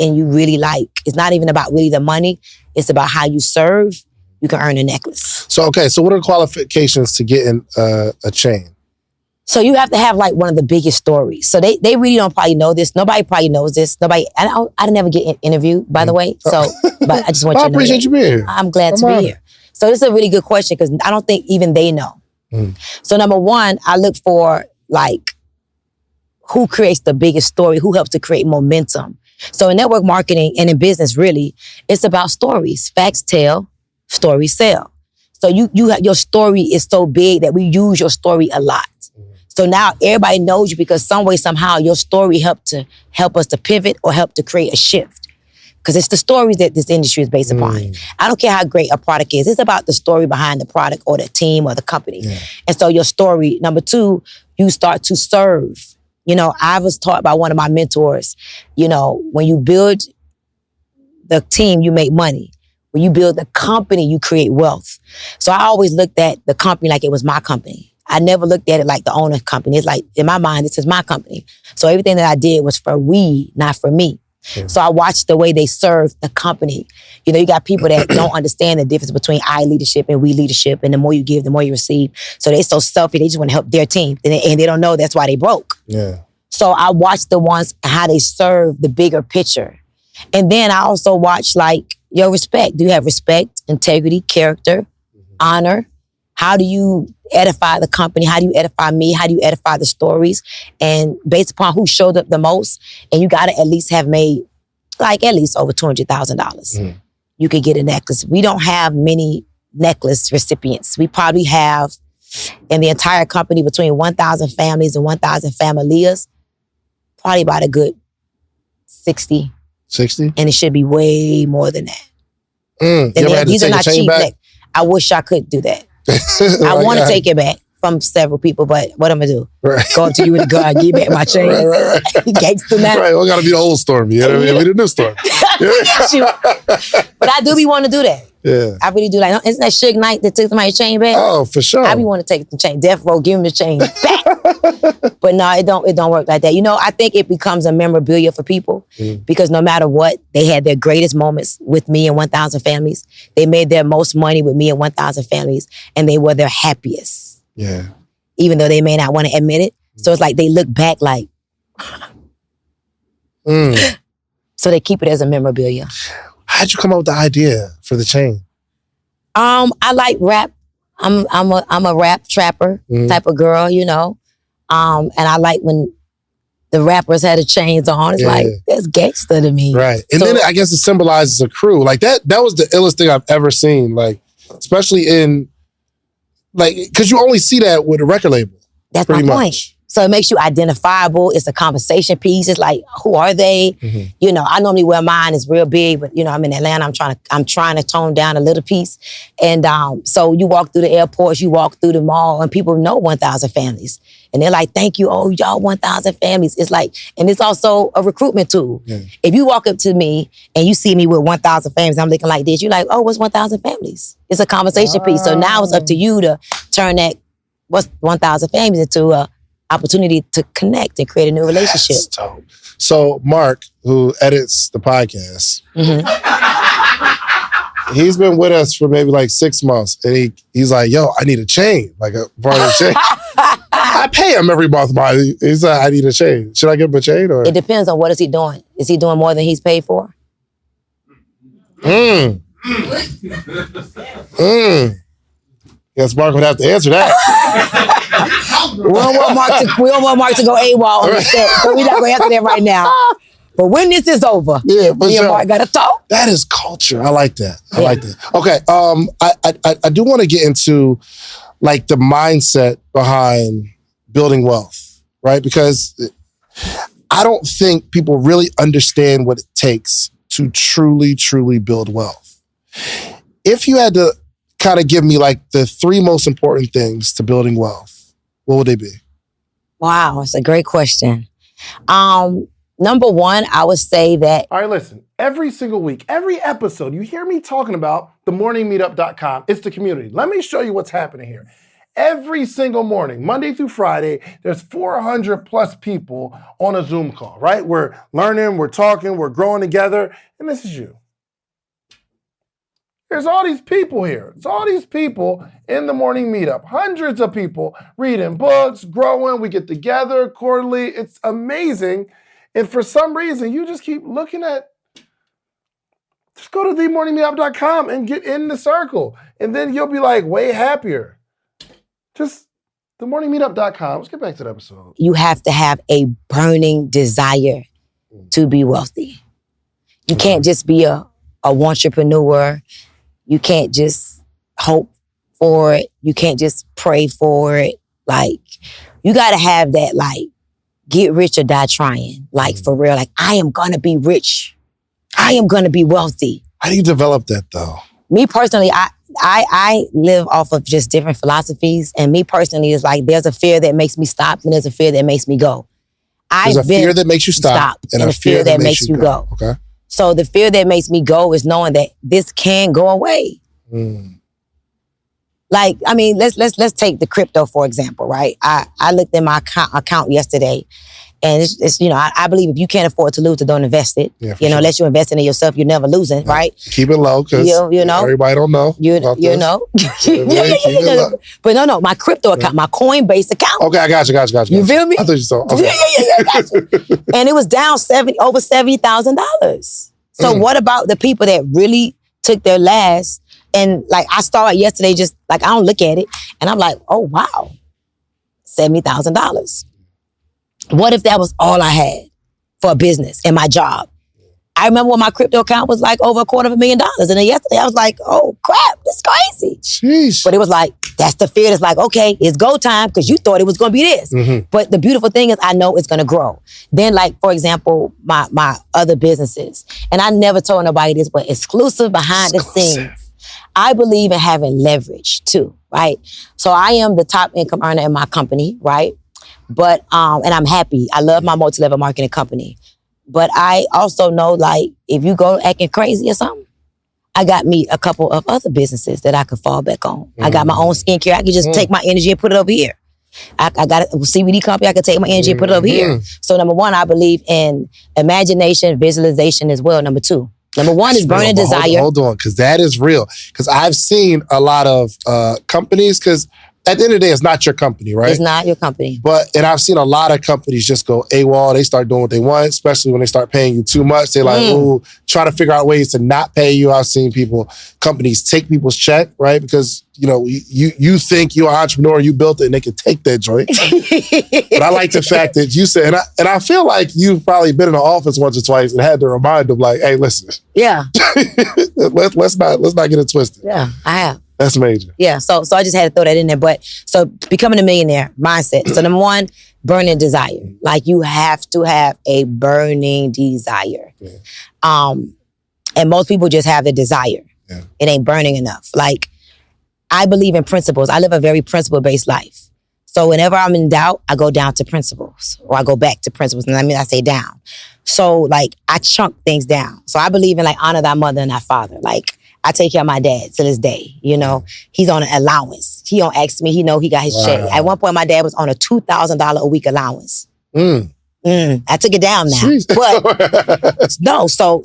and you really like, it's not even about really the money, it's about how you serve, you can earn a necklace. So, okay, so what are the qualifications to get in a chain? So you have to have like one of the biggest stories. So they really don't probably know this. Nobody probably knows this. I didn't ever get interviewed, by the way. So, but I just want you to know. I appreciate you being here. I'm glad to be here. So this is a really good question because I don't think even they know. So number one, I look for like who creates the biggest story, who helps to create momentum. So in network marketing and in business, really, it's about stories. Facts tell, stories sell. So your story is so big that we use your story a lot. So now everybody knows you because some way, somehow, your story help us to pivot or help to create a shift. Because it's the stories that this industry is based upon. I don't care how great a product is. It's about the story behind the product or the team or the company. Yeah. And so your story, number two, you start to serve. You know, I was taught by one of my mentors, you know, when you build the team, you make money. When you build the company, you create wealth. So I always looked at the company like it was my company. I never looked at it like the owner company. It's like, in my mind, this is my company. So everything that I did was for we, not for me. Yeah. So I watched the way they serve the company. You know, you got people that don't understand the difference between I leadership and we leadership. And the more you give, the more you receive. So they're so selfish, they just want to help their team. And they don't know that's why they broke. Yeah. So I watched the ones, how they serve the bigger picture. And then I also watch like your respect. Do you have respect, integrity, character, honor? How do you edify the company? How do you edify me? How do you edify the stories? And based upon who showed up the most, and you gotta at least have made like at least over $200,000. You could get a necklace. We don't have many necklace recipients. We probably have in the entire company between 1,000 families and 1,000 familias, probably about a good 60. 60? And it should be way more than that. These are not cheap. I wish I could do that. I want to take it back from several people, but what I'm going to do? Right. Go up to you with a gun, give back my chain. Gangster now. Right, well, got to be the old Stormy. You know what I mean? We the new Stormy. But I do be wanting to do that. Yeah. I really do. Like, isn't that Suge Knight that took somebody's chain back? Oh, for sure. I be wanting to take the chain. Death Row, give him the chain back. But no, it don't work like that. You know, I think it becomes a memorabilia for people because no matter what, they had their greatest moments with me and 1,000 families. They made their most money with me and 1,000 families, and they were their happiest. Yeah. Even though they may not want to admit it. So it's like they look back like, so they keep it as a memorabilia. How'd you come up with the idea for the chain? I like rap. I'm a rap trapper type of girl, you know. And I like when the rappers had the chains on. It's like, that's gangster to me. Right. And then I guess it symbolizes a crew. Like that was the illest thing I've ever seen. Like, especially in, like, because you only see that with a record label. That's my point. So it makes you identifiable. It's a conversation piece. It's like, who are they? You know, I normally wear mine. It's real big, but you know, I'm in Atlanta. I'm trying to tone down a little piece. And so you walk through the airports, you walk through the mall, and people know 1,000 families. And they're like, thank you, oh, y'all 1,000 families. It's like, and it's also a recruitment tool. Yeah. If you walk up to me and you see me with 1,000 families, I'm looking like this, you're like, oh, what's 1,000 families? It's a conversation piece. So now it's up to you to turn that, what's 1,000 families into a opportunity to connect and create a new relationship. That's dope. So Mark, who edits the podcast, he's been with us for maybe like 6 months, and he's like, yo, I need a chain, like a part of the chain. I pay him every month, but he's like, I need a chain. Should I give him a chain? Or? It depends on what is he doing. Is he doing more than he's paid for? Guess Mark would have to answer that. We don't want Mark to go AWOL on the set, so we're not going to answer that right now. But when this is over, me and Mark got to talk. That is culture. I like that. I like that. Okay, I do want to get into like the mindset behind building wealth, right? Because I don't think people really understand what it takes to truly, truly build wealth. If you had to kind of give me like the 3 most important things to building wealth, what would they be? Wow, it's a great question. Number one, I would say that... All right, listen. Every single week, every episode, you hear me talking about themorningmeetup.com. It's the community. Let me show you what's happening here. Every single morning, Monday through Friday, there's 400 plus people on a Zoom call, right? We're learning, we're talking, we're growing together, and this is you. There's all these people here. It's all these people in the morning meetup. Hundreds of people reading books, growing. We get together quarterly. It's amazing. And for some reason, you just keep looking at, just go to themorningmeetup.com and get in the circle. And then you'll be like way happier. Just themorningmeetup.com. Let's get back to the episode. You have to have a burning desire to be wealthy. You can't just be a entrepreneur. You can't just hope for it. You can't just pray for it. Like, you gotta have that, like, get rich or die trying. Like, for real. Like, I am gonna be rich. I am gonna be wealthy. How do you develop that though? Me personally, I live off of just different philosophies. And me personally, is like, there's a fear that makes me stop and there's a fear that makes me go. There's a fear that makes you stop and a fear that makes you go. Okay. So the fear that makes me go is knowing that this can go away. Like, I mean, let's take the crypto, for example, right? I looked at my account yesterday, and it's I believe if you can't afford to lose, then don't invest it. Yeah, sure. Unless you're investing in yourself, you're never losing, right? Keep it low, because everybody don't know. You know. But no, my crypto account, my Coinbase account. Okay, I got you. You feel me? I thought you saw. Okay. I got you. And it was down over $70,000. So what about the people that really took their last? And like, I started yesterday, just like, I don't look at it, and I'm like, oh wow, $70,000. What if that was all I had for a business and my job? I remember when my crypto account was like over $250,000. And then yesterday I was like, oh crap, this is crazy. Jeez. But it was like, that's the fear. It's like, okay, it's go time because you thought it was going to be this. But the beautiful thing is I know it's going to grow. Then, like, for example, my other businesses, and I never told nobody this, but exclusive behind the scenes. I believe in having leverage too, right? So I am the top income earner in my company, right? But, and I'm happy. I love my multi-level marketing company. But I also know, like, if you go acting crazy or something, I got me a couple of other businesses that I could fall back on. I got my own skincare. I can just take my energy and put it over here. I got a CBD company. I can take my energy and put it over here. So number one, I believe in imagination, visualization as well. Number two. Number one is burning desire. Hold on, because that is real. Because I've seen a lot of companies, because at the end of the day, it's not your company, right? It's not your company. And I've seen a lot of companies just go AWOL. They start doing what they want, especially when they start paying you too much. They're like, ooh, try to figure out ways to not pay you. I've seen companies take people's check, right? Because, you think you're an entrepreneur, you built it, and they can take that joint. But I like the fact that you said, and I feel like you've probably been in the office once or twice and had to remind them, like, hey, listen. Yeah. let's not get it twisted. Yeah, I have. That's major. Yeah, so I just had to throw that in there. But so becoming a millionaire mindset. So number one, burning desire. Like, you have to have a burning desire. And most people just have the desire. Yeah. It ain't burning enough. Like, I believe in principles. I live a very principle-based life. So whenever I'm in doubt, I go down to principles, or I go back to principles. And I say down. So like, I chunk things down. So I believe in, like, honor thy mother and thy father. Like, I take care of my dad to this day. He's on an allowance. He don't ask me. He know he got his check. At one point, my dad was on a $2,000 a week allowance. I took it down now. Jeez. But no, so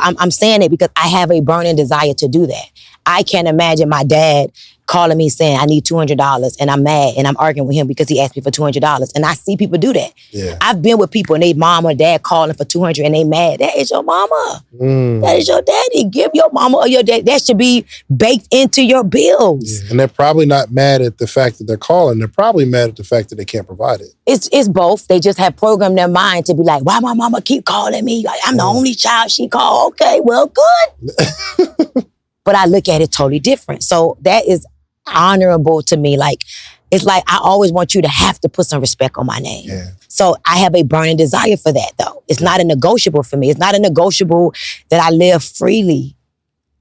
I'm saying it because I have a burning desire to do that. I can't imagine my dad calling me saying, I need $200, and I'm mad and I'm arguing with him because he asked me for $200. And I see people do that. Yeah. I've been with people and they mom or dad calling for $200 and they mad. That is your mama. That is your daddy. Give your mama or your dad. That should be baked into your bills. Yeah. And they're probably not mad at the fact that they're calling. They're probably mad at the fact that they can't provide it. It's both. They just have programmed their mind to be like, why my mama keep calling me? I'm the only child she called. Okay, well, good. But I look at it totally different. So that is honorable to me. Like, it's like, I always want you to have to put some respect on my name. Yeah. So I have a burning desire for that, though. It's not a negotiable for me. It's not a negotiable that I live freely.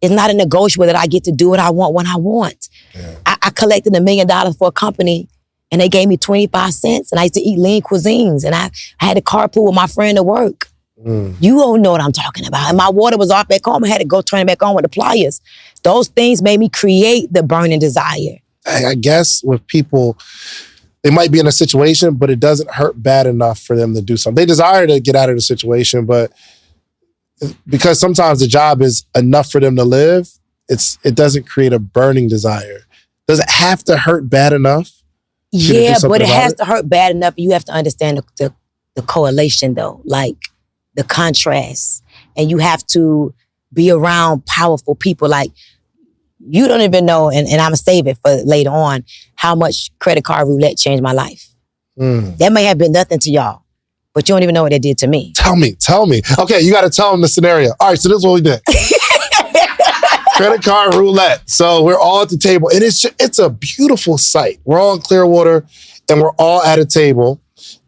It's not a negotiable that I get to do what I want when I want. Yeah. I collected $1 million for a company and they gave me 25 cents and I used to eat lean cuisines and I had to carpool with my friend to work. You don't know what I'm talking about. And my water was off back home. I had to go turn it back on with the pliers. Those things made me create the burning desire. I guess with people, they might be in a situation, but it doesn't hurt bad enough for them to do something. They desire to get out of the situation, but because sometimes the job is enough for them to live, it doesn't create a burning desire. Does it have to hurt bad enough? Yeah, but it has to hurt bad enough. You have to understand the correlation, though, like the contrast. And you have to be around powerful people. Like, you don't even know, and I'm going to save it for later on, how much credit card roulette changed my life. That may have been nothing to y'all, but you don't even know what it did to me. Tell me. Okay, you got to tell them the scenario. All right, so this is what we did. Credit card roulette. So we're all at the table, and it's a beautiful sight. We're all in Clearwater, and we're all at a table.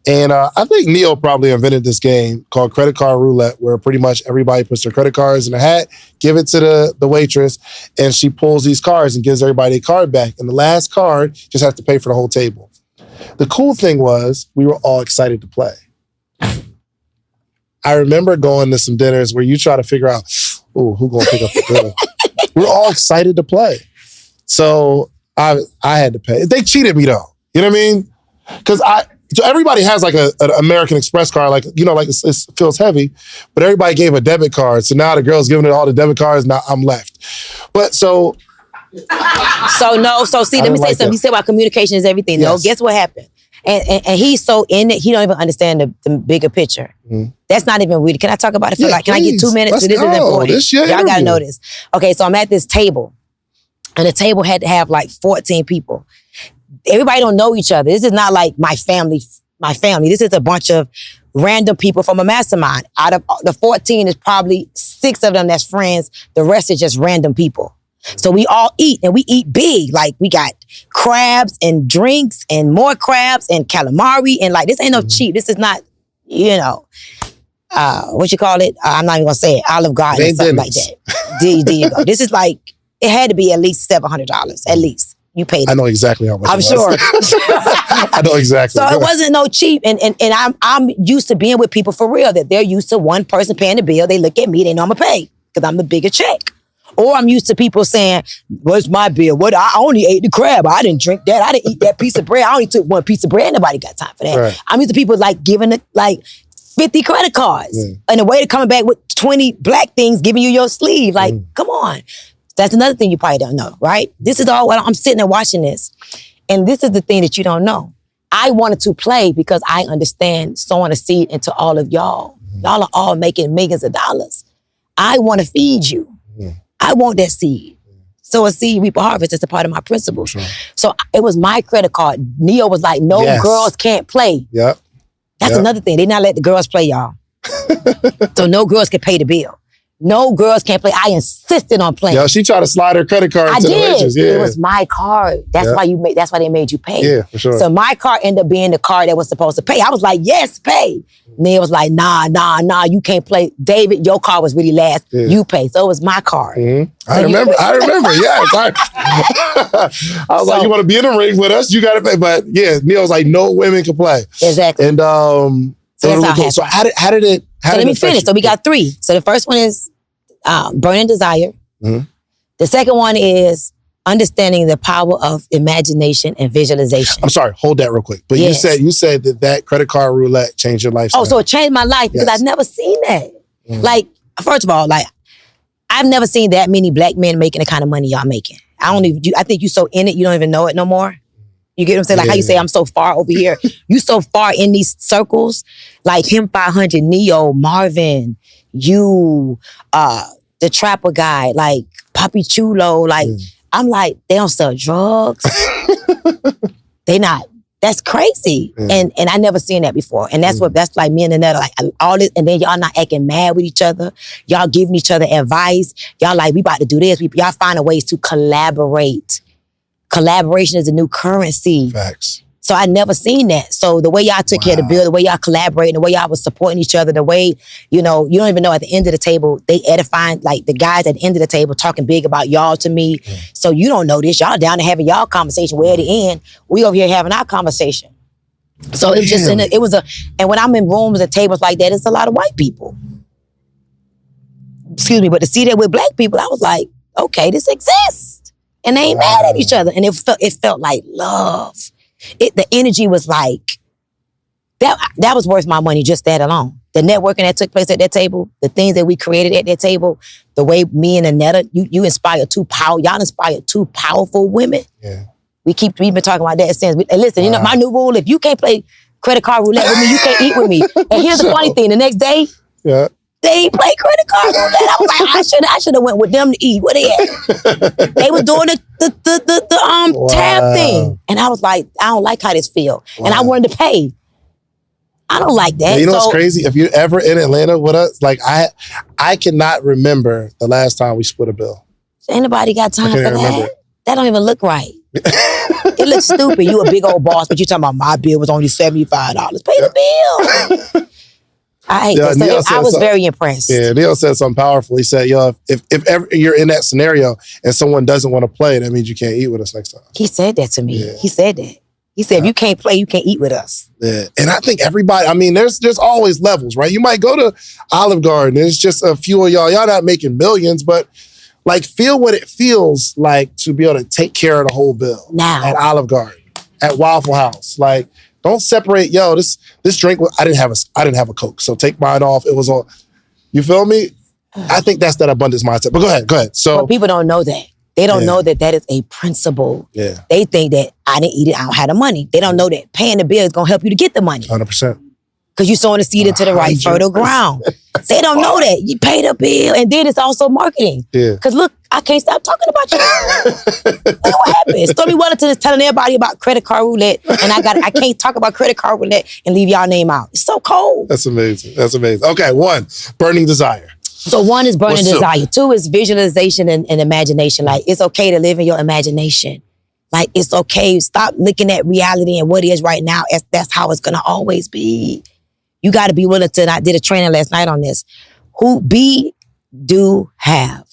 And I think Neo probably invented this game called Credit Card Roulette, where pretty much everybody puts their credit cards in a hat, give it to the waitress, and she pulls these cards and gives everybody a card back. And the last card just has to pay for the whole table. The cool thing was we were all excited to play. I remember going to some dinners where you try to figure out, who's going to pick up the bill? We're all excited to play. So I had to pay. They cheated me, though. You know what I mean? Because so everybody has like an American Express card, like, like it feels heavy, but everybody gave a debit card. So now the girl's giving it all the debit cards, now I'm left. But so see, let me say something. You said about communication is everything. Yes. No, guess what happened? And he's so in it, he don't even understand the bigger picture. That's not even weird. Can I talk about it? Can I get 2 minutes? So this is important. Y'all gotta know this. Okay, so I'm at this table, and the table had to have like 14 people. Everybody don't know each other. This is not like my family. This is a bunch of random people from a mastermind. Out of the 14, is probably 6 of them that's friends. The rest is just random people. So we all eat, and we eat big. Like, we got crabs and drinks and more crabs and calamari. And like, this ain't no cheap. This is not, what you call it? I'm not even gonna say it. Olive Garden or something like that. There you go. This is like, it had to be at least $700, at least. You paid it. I know exactly how much I'm sure. I know exactly. So it wasn't no cheap. And I'm used to being with people for real, that they're used to one person paying the bill. They look at me, they know I'm gonna pay because I'm the bigger check. Or I'm used to people saying, what's my bill? I only ate the crab. I didn't drink that. I didn't eat that piece of bread. I only took one piece of bread. Nobody got time for that. Right. I'm used to people like giving 50 credit cards. And the way they're coming back with 20 black things giving you your sleeve. Like, come on. That's another thing you probably don't know, right? This is all, I'm sitting there watching this. And this is the thing that you don't know. I wanted to play because I understand sowing a seed into all of y'all. Y'all are all making millions of dollars. I want to feed you. I want that seed. Sow a seed, reap a harvest. It's a part of my principles. Sure. So it was my credit card. Neo was like, no, girls can't play. Yep. That's another thing. They not let the girls play, y'all. So no girls can pay the bill. No girls can't play. I insisted on playing. Yo, she tried to slide her credit card to the waitress. Yeah. It was my card. That's why that's why they made you pay. Yeah, for sure. So my card ended up being the card that was supposed to pay. I was like, yes, pay. And then it was like, nah, you can't play. David, your card was really last. Yeah. You pay. So it was my card. So I remember, yes. I was like, you want to be in the ring with us? You got to pay. But yeah, Neil was like, no women can play. Exactly. And so that's how it happened. So how did it let me finish. So we got 3. So the first one is burning desire. The second one is understanding the power of imagination and visualization. I'm sorry, hold that real quick. But you said that credit card roulette changed your life. Oh, so it changed my life because I've never seen that. Like, first of all, like, I've never seen that many black men making the kind of money y'all making. I think you so in it, you don't even know it no more. You get what I'm saying? Like how you say, I'm so far over here. You so far in these circles, like him 500, Neo, Marvin, you, the Trapper guy, like Papi Chulo, like, I'm like, they don't sell drugs. They not. That's crazy. And I never seen that before. And that's that's like me and Annetta, like all this, and then y'all not acting mad with each other. Y'all giving each other advice. Y'all like, we about to do this. Y'all finding ways to collaborate. Collaboration is a new currency. Facts. So I never seen that. So the way y'all took care of the bill, the way y'all collaborating, the way y'all was supporting each other, the way, you don't even know at the end of the table, they edifying, like the guys at the end of the table talking big about y'all to me. So you don't know this. Y'all down to having y'all conversation where at the end, we over here having our conversation. So it was just, and when I'm in rooms and tables like that, it's a lot of white people. Excuse me, but to see that with black people, I was like, okay, this exists. And they ain't mad at each other. And it felt like love. The energy was like, that was worth my money, just that alone. The networking that took place at that table, the things that we created at that table, the way me and Annetta, y'all inspired two powerful women. Yeah. We've been talking about that since. And listen, you know, my new rule, if you can't play credit card roulette with me, you can't eat with me. And here's the funny thing, the next day, they ain't play credit card roulette. I was like, I should have went with them to eat. Where they at? They were doing the tab thing. And I was like, I don't like how this feel. And I wanted to pay. I don't like that. Yeah, you know what's crazy? If you're ever in Atlanta with us, like I cannot remember the last time we split a bill. Ain't nobody got time for that. That don't even look right. It looks stupid. You a big old boss, but you talking about my bill was only $75. Pay the bill. I hate that. So I was very impressed. Yeah, Neil said something powerful. He said, yo, if ever you're in that scenario and someone doesn't want to play, that means you can't eat with us next time. He said that to me. Yeah. He said that. He said, if you can't play, you can't eat with us. Yeah. And I think everybody, I mean, there's always levels, right? You might go to Olive Garden and it's just a few of y'all not making millions, but like feel what it feels like to be able to take care of the whole bill. Now. At Olive Garden, at Waffle House. Like, don't separate, this drink, I didn't have a Coke, so take mine off. It was on, you feel me? I think that's that abundance mindset. But go ahead. So but people don't know that. They don't know that is a principle. Yeah. They think that I didn't eat it, I don't have the money. They don't know that paying the bill is going to help you to get the money. 100%. Because you're sowing the seed into the right fertile ground. They don't know that. You pay the bill, and then it's also marketing. Yeah. Because look, I can't stop talking about you. Look what happened. Stormy Wellington is telling everybody about credit card roulette, and I can't talk about credit card roulette and leave y'all name out. It's so cold. That's amazing. Okay, 1, burning desire. So 1 is burning desire. 2 is visualization and imagination. Like, it's okay to live in your imagination. Like, it's okay. Stop looking at reality and what is right now. That's how it's going to always be. You got to be willing to, and I did a training last night on this. Who be, do, have.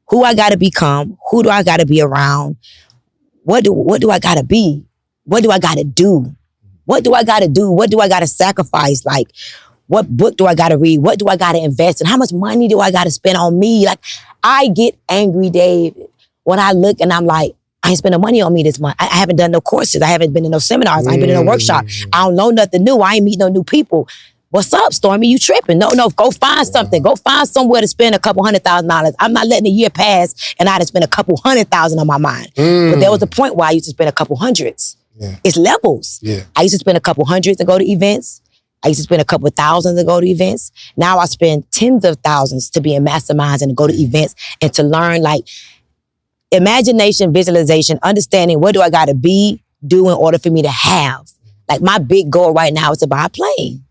Who I got to become. Who do I got to be around? What do I got to be? What do I got to do? What do I got to do? What do I got to sacrifice? Like, what book do I got to read? What do I got to invest in? How much money do I got to spend on me? Like, I get angry, Dave, when I look and I'm like, I ain't spending money on me this month. I haven't done no courses. I haven't been in no seminars. I ain't been in no workshop. I don't know nothing new. I ain't meet no new people. What's up, Stormy? You tripping? No, go find something. Go find somewhere to spend a couple $100,000. I'm not letting a year pass and I done spend a couple $100,000 on my mind. But there was a point where I used to spend a couple hundreds. Yeah. It's levels. Yeah. I used to spend a couple hundreds to go to events. I used to spend a couple thousands to go to events. Now I spend tens of thousands to be in masterminds and to go to events and to learn, like, imagination, visualization, understanding what do I got to be, do in order for me to have. Like, my big goal right now is to buy a plane.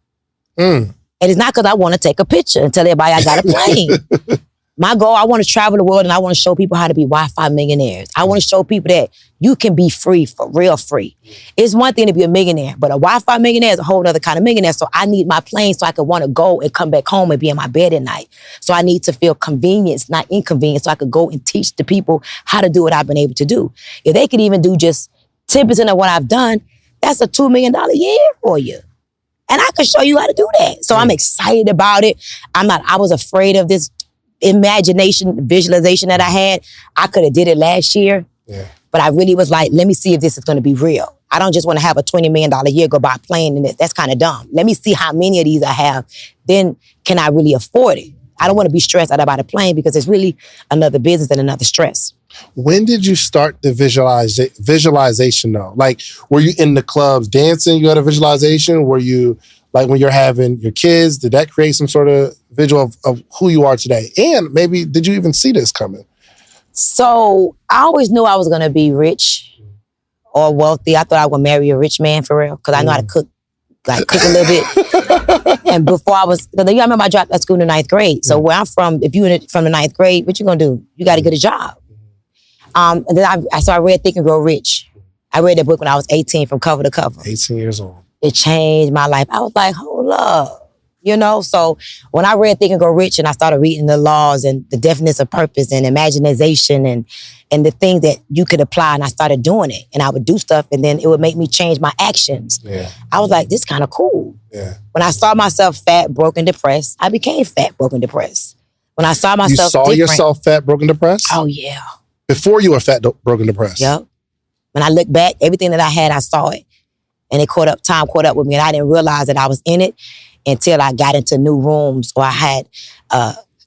And it's not because I want to take a picture and tell everybody I got a plane. My goal, I want to travel the world and I want to show people how to be Wi-Fi millionaires. I want to show people that you can be free, for real free. It's one thing to be a millionaire, but a Wi-Fi millionaire is a whole other kind of millionaire. So I need my plane so I can want to go and come back home and be in my bed at night. So I need to feel convenience, not inconvenience, so I could go and teach the people how to do what I've been able to do. If they could even do just 10% of what I've done, that's a $2 million a year for you. And I can show you how to do that. So I'm excited about it. I was afraid of this imagination, visualization that I had. I could have did it last year, but I really was like, let me see if this is going to be real. I don't just want to have a $20 million a year go buy a plane, and that's kind of dumb. Let me see how many of these I have. Then can I really afford it? I don't want to be stressed out about a plane because it's really another business and another stress. When did you start the visualization though? Like, were you in the clubs dancing? You had a visualization? Were you, like, when you're having your kids, did that create some sort of visual of who you are today? And maybe, did you even see this coming? So I always knew I was going to be rich or wealthy. I thought I would marry a rich man for real because I know how to cook a little bit. And before I remember I dropped out of school in the 9th grade. So where I'm from, if you're from the 9th grade, what you going to do? You got to get a job. And then I read Think and Grow Rich. I read that book when I was 18 from cover to cover. 18 years old. It changed my life. I was like, hold up. So when I read Think and Grow Rich and I started reading the laws and the definition of purpose and imagination and the things that you could apply, and I started doing it. And I would do stuff and then it would make me change my actions. Yeah. I was like, this is kind of cool. Yeah. When I saw myself fat, broke, and depressed, I became fat, broke, and depressed. When I saw myself You saw yourself fat, broke, and depressed? Oh, yeah. Before you were fat, broke, and depressed. Yep. When I look back, everything that I had, I saw it. And time caught up with me. And I didn't realize that I was in it until I got into new rooms, or I had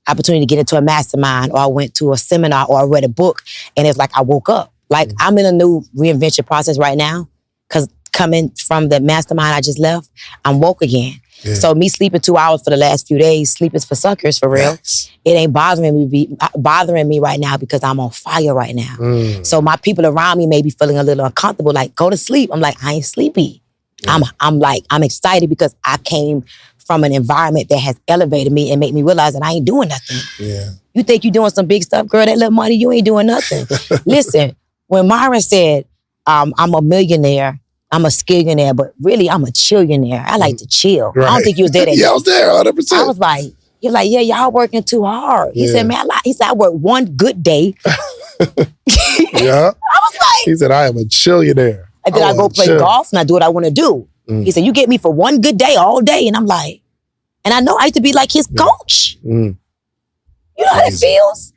opportunity to get into a mastermind, or I went to a seminar, or I read a book. And it's like I woke up. Like I'm in a new reinvention process right now, because coming from the mastermind I just left, I'm woke again. Yeah. So me sleeping 2 hours for the last few days, sleep is for suckers, for real. Yes. It ain't bothering me right now because I'm on fire right now. So my people around me may be feeling a little uncomfortable, like, go to sleep. I'm like, I ain't sleepy. Yeah. I'm excited because I came from an environment that has elevated me and made me realize that I ain't doing nothing. Yeah. You think you doing some big stuff, girl, that little money, you ain't doing nothing. Listen, when Myron said, I'm a millionaire, I'm a skillionaire, but really I'm a chillionaire. I like to chill. Right. I don't think you was there. Yeah, I was there 100%. I was like, you're like, yeah, y'all working too hard. He said, man, I work one good day. Yeah. I was like. He said, I am a chillionaire. And then I go play golf and I do what I want to do. He said, you get me for one good day all day. And I'm like, and I know I used to be like his coach. You know how that feels?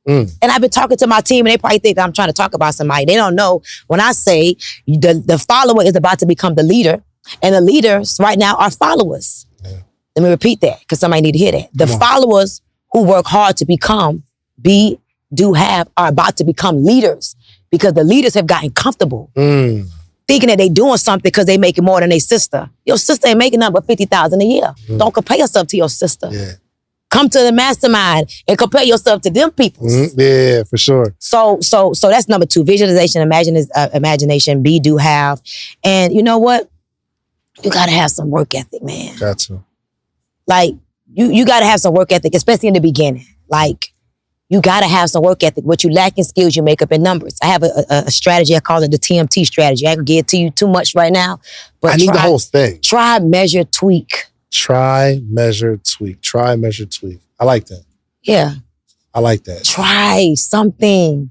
And I've been talking to my team and they probably think I'm trying to talk about somebody. They don't know when I say the follower is about to become the leader, and the leaders right now are followers. Yeah. Let me repeat that because somebody need to hear that. The followers who work hard to become, are about to become leaders, because the leaders have gotten comfortable thinking that they doing something because they making more than their sister. Your sister ain't making nothing but $50,000 a year. Don't compare yourself to your sister. Yeah. Come to the mastermind and compare yourself to them people. Yeah, for sure. So that's number 2. Visualization, imagination, be, do, have. And you know what? You gotta have some work ethic, man. Got to. Like, you gotta have some work ethic, especially in the beginning. Like, you gotta have some work ethic. What you lack in skills, you make up in numbers. I have a strategy, I call it the TMT strategy. I ain't gonna get to you too much right now. But I need the whole thing. Try, measure, tweak. Try, measure, tweak. Try, measure, tweak. I like that. Yeah. I like that. Try something.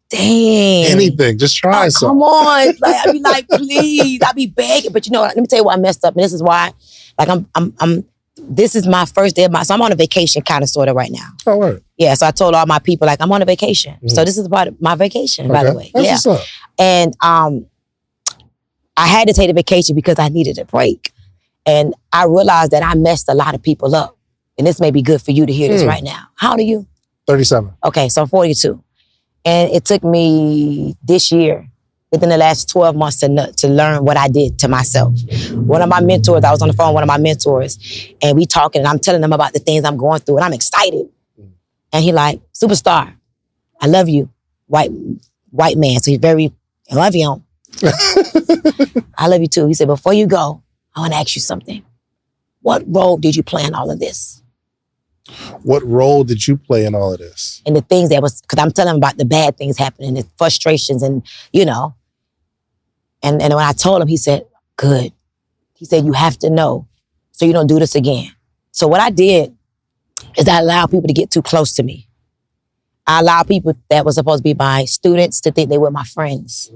Dang. Anything. Just try something. Come on. Like, I be like, please. I be begging. But you know what? Let me tell you why I messed up. And this is why. Like, this is my first day so I'm on a vacation kind of sort of right now. Oh, word. Yeah. So I told all my people, like, I'm on a vacation. So this is part of my vacation, by the way. That's what's up. And I had to take a vacation because I needed a break. And I realized that I messed a lot of people up. And this may be good for you to hear this right now. How old are you? 37. Okay, so I'm 42. And it took me this year, within the last 12 months, to learn what I did to myself. One of my mentors, I was on the phone with one of my mentors, and we talking, and I'm telling them about the things I'm going through, and I'm excited. And he like, superstar, I love you. White man, so he's very, I love you. I love you too. He said, before you go, I want to ask you something. What role did you play in all of this? What role did you play in all of this? And the things that was, because I'm telling him about the bad things happening, the frustrations and, you know. And when I told him, he said, good. He said, you have to know so you don't do this again. So what I did is I allowed people to get too close to me. I allowed people that were supposed to be my students to think they were my friends.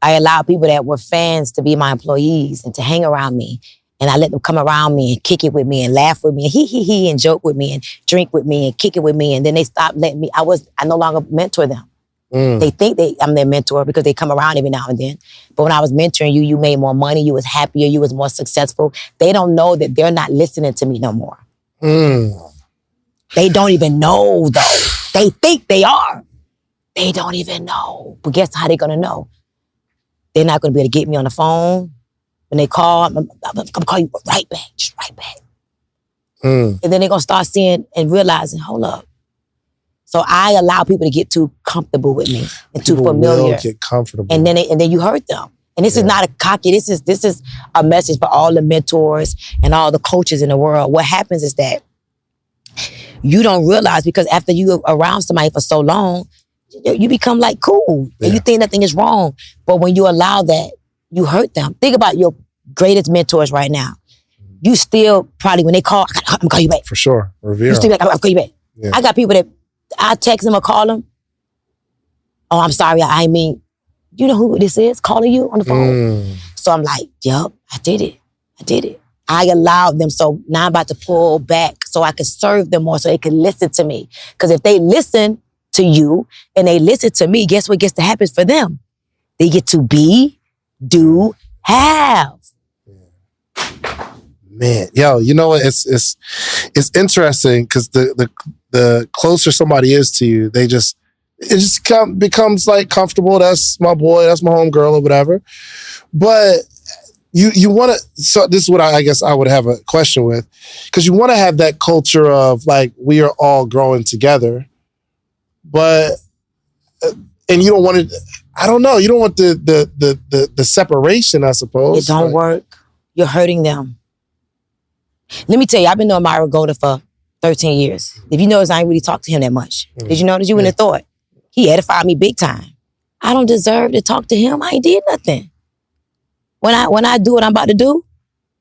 I allowed people that were fans to be my employees and to hang around me. And I let them come around me and kick it with me and laugh with me and he and joke with me and drink with me and kick it with me. And then they stopped letting me, I no longer mentor them. They think I'm their mentor because they come around every now and then. But when I was mentoring you, you made more money, you was happier, you was more successful. They don't know that they're not listening to me no more. They don't even know though. They think they are. They don't even know. But guess how they're gonna know? They're not gonna be able to get me on the phone. When they call, I'm gonna call you right back, just right back. And then they're gonna start seeing and realizing, hold up. So I allow people to get too comfortable with me and too familiar. Will get comfortable. And then you hurt them. And this is not a cocky, this is a message for all the mentors and all the coaches in the world. What happens is that you don't realize, because after you around somebody for so long, you become like cool and you think nothing is wrong. But when you allow that, you hurt them. Think about your greatest mentors right now. You still probably, when they call, I'm gonna call you back. For sure. Rivera. You still like, I'll call you back. Yeah. I got people that I text them or call them. Oh, I'm sorry, I mean, you know who this is calling you on the phone? So I'm like, yup, I did it. I allowed them, so now I'm about to pull back so I can serve them more, so they can listen to me. Because if they listen to you and they listen to me, guess what gets to happen for them? They get to be, do, have. Man, yo, you know what? It's interesting because the closer somebody is to you, becomes like comfortable. That's my boy, that's my homegirl or whatever. But you want to, so this is what I guess I would have a question with, because you want to have that culture of like, we are all growing together, but, and you don't want to, I don't know, you don't want the separation, I suppose. It don't work. You're hurting them. Let me tell you, I've been knowing Myra Golden for 13 years. If you notice, I ain't really talked to him that much. Did you notice? You wouldn't have thought. He edified me big time. I don't deserve to talk to him. I ain't did nothing. When I do what I'm about to do,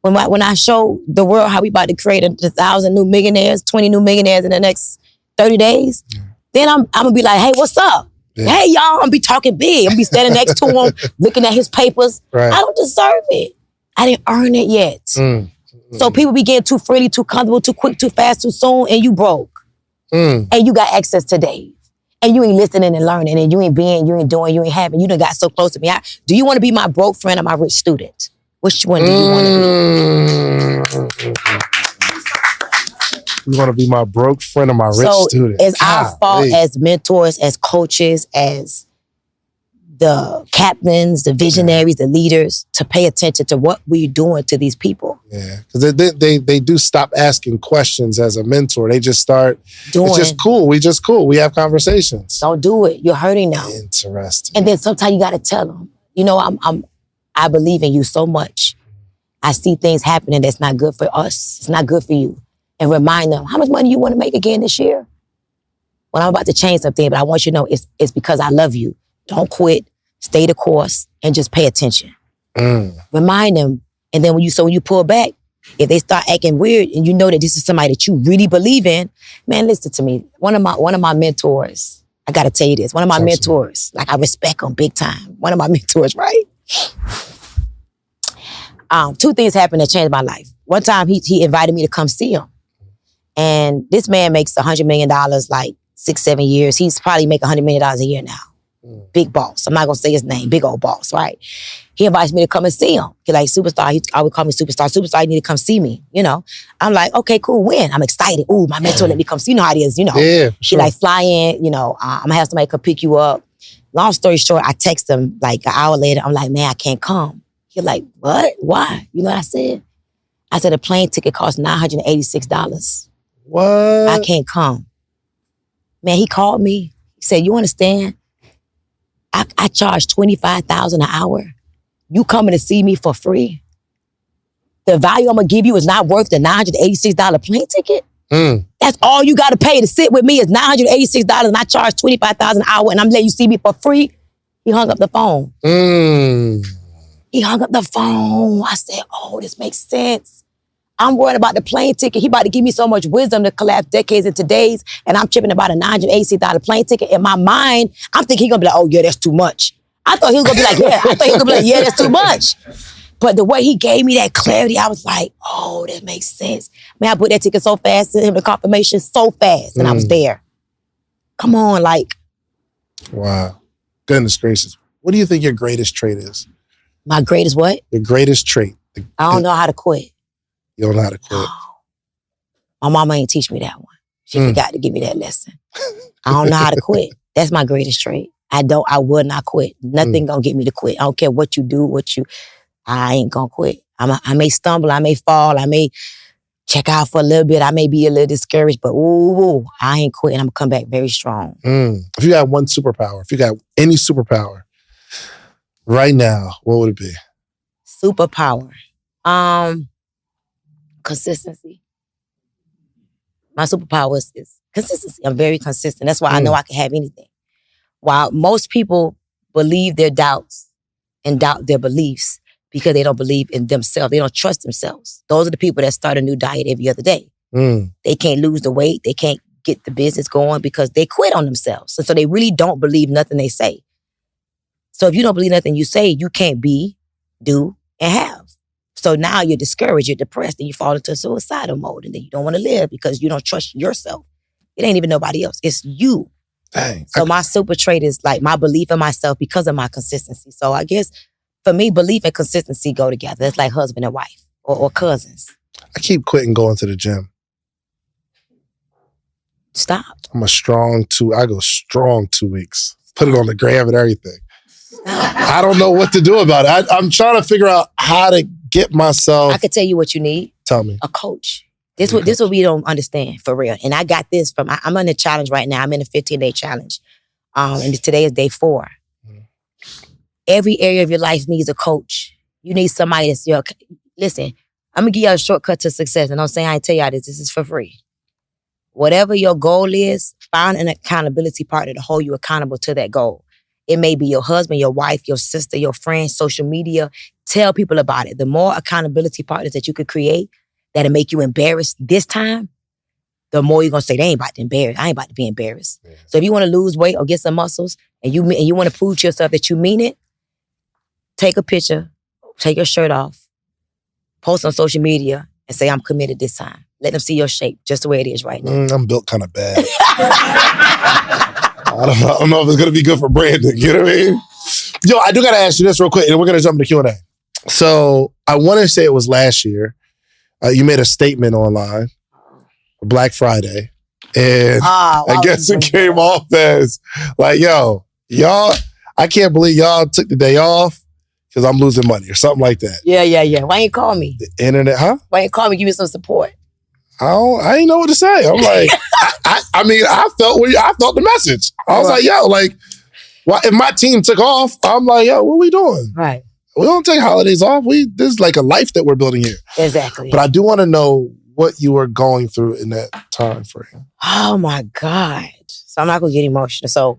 when I show the world how we about to create 1,000 new millionaires, 20 new millionaires in the next 30 days, then I'm gonna be like, hey, what's up? Yeah. Hey, y'all, I'm gonna be talking big. I'm gonna be standing next to him, looking at his papers. Right. I don't deserve it. I didn't earn it yet. So people be getting too freely, too comfortable, too quick, too fast, too soon, and you broke. And you got access to Dave. And you ain't listening and learning, and you ain't being, you ain't doing, you ain't having. You done got so close to me. Do you want to be my broke friend or my rich student? Which one do you want to be? You want to be my broke friend or my rich student? It's our fault as mentors, as coaches, as the captains, the visionaries, the leaders, to pay attention to what we're doing to these people. Yeah, because they do stop asking questions as a mentor. They just start doing. It's just cool. We just cool. We have conversations. Don't do it. You're hurting them. Interesting. And then sometimes you got to tell them, you know, I believe in you so much. I see things happening that's not good for us. It's not good for you. And remind them, how much money you want to make again this year? Well, I'm about to change something, but I want you to know it's because I love you. Don't quit, stay the course, and just pay attention. Remind them. And then when you pull back, if they start acting weird and you know that this is somebody that you really believe in, man, listen to me. One of my mentors, I gotta tell you this, one of my mentors, like I respect him big time. One of my mentors, right? Two things happened that changed my life. One time he invited me to come see him. And this man makes $100 million like 6-7 years. He's probably make $100 million a year now. Big boss. I'm not gonna say his name. Big old boss, right? He invites me to come and see him. He like, superstar. I would call me superstar. Superstar, you need to come see me. You know, I'm like, okay, cool. When? I'm excited. Ooh, my mentor let me come see. You know how it is. You know, yeah, sure. He like fly in. You know, I'm gonna have somebody come pick you up. Long story short, I text him like an hour later. I'm like, man, I can't come. He's like, what? Why? You know what I said? I said a plane ticket costs $986. What? I can't come. Man, he called me. He said, you understand? I charge $25,000 an hour. You coming to see me for free? The value I'm gonna give you is not worth the $986 plane ticket? That's all you gotta pay to sit with me is $986 and I charge $25,000 an hour and I'm letting you see me for free? He hung up the phone. He hung up the phone. I said, oh, this makes sense. I'm worried about the plane ticket. He about to give me so much wisdom to collapse decades into days, and I'm tripping about a $986 plane ticket. In my mind, I'm thinking he's gonna be like, oh yeah, that's too much. I thought he was gonna be like, yeah. I thought he was gonna be like, yeah, that's too much. But the way he gave me that clarity, I was like, oh, that makes sense. Man, I put that ticket so fast, sent him the confirmation so fast, and I was there. Come on, like. Wow. Goodness gracious. What do you think your greatest trait is? My greatest what? Your greatest trait. I don't know how to quit. You don't know how to quit. No. My mama ain't teach me that one. She forgot to give me that lesson. I don't know how to quit. That's my greatest trait. I will not quit. Nothing gonna get me to quit. I don't care what you do, I ain't gonna quit. I may stumble, I may fall, I may check out for a little bit, I may be a little discouraged, but I ain't quitting. I'm gonna come back very strong. If you got one superpower, if you got any superpower right now, what would it be? Superpower. Consistency. My superpower is consistency. I'm very consistent. That's why I know I can have anything. While most people believe their doubts and doubt their beliefs because they don't believe in themselves. They don't trust themselves. Those are the people that start a new diet every other day. They can't lose the weight. They can't get the business going because they quit on themselves. And so they really don't believe nothing they say. So if you don't believe nothing you say, you can't be, do, and have. So now you're discouraged, you're depressed, and you fall into suicidal mode, and then you don't want to live because you don't trust yourself. It ain't even nobody else. It's you. Dang. So my super trait is like my belief in myself because of my consistency. So I guess for me, belief and consistency go together. It's like husband and wife or cousins. I keep quitting going to the gym. Stop. I go strong 2 weeks. Put it on the gram and everything. I don't know what to do about it. I'm trying to figure out how to get myself. I could tell you what you need. Tell me. A coach. This what we don't understand for real. And I got this from, I'm on a challenge right now. I'm in a 15-day challenge. And today is day 4. Every area of your life needs a coach. You need somebody that's listen, I'm gonna give you a shortcut to success. And I'm saying I ain't tell y'all this is for free. Whatever your goal is, find an accountability partner to hold you accountable to that goal. It may be your husband, your wife, your sister, your friends, social media. Tell people about it. The more accountability partners that you could create that'll make you embarrassed this time, the more you're gonna say, they ain't about to embarrass. I ain't about to be embarrassed. Yeah. So if you wanna lose weight or get some muscles and you wanna prove to yourself that you mean it, take a picture, take your shirt off, post on social media and say, I'm committed this time. Let them see your shape just the way it is right now. I'm built kind of bad. I don't know if it's going to be good for branding. You know what I mean? Yo, I do got to ask you this real quick, and we're going to jump into Q&A. So I want to say it was last year. You made a statement online for Black Friday. And I guess it came off as like, yo, y'all, I can't believe y'all took the day off because I'm losing money or something like that. Yeah. Why ain't call me? The internet, huh? Why ain't call me? Give me some support. I ain't know what to say. I'm like, I felt the message. I was like, yo, like, well, if my team took off, I'm like, yo, what we doing? Right. We don't take holidays off. This is like a life that we're building here. Exactly. But I do want to know what you were going through in that time frame. Oh my God. So I'm not gonna get emotional. So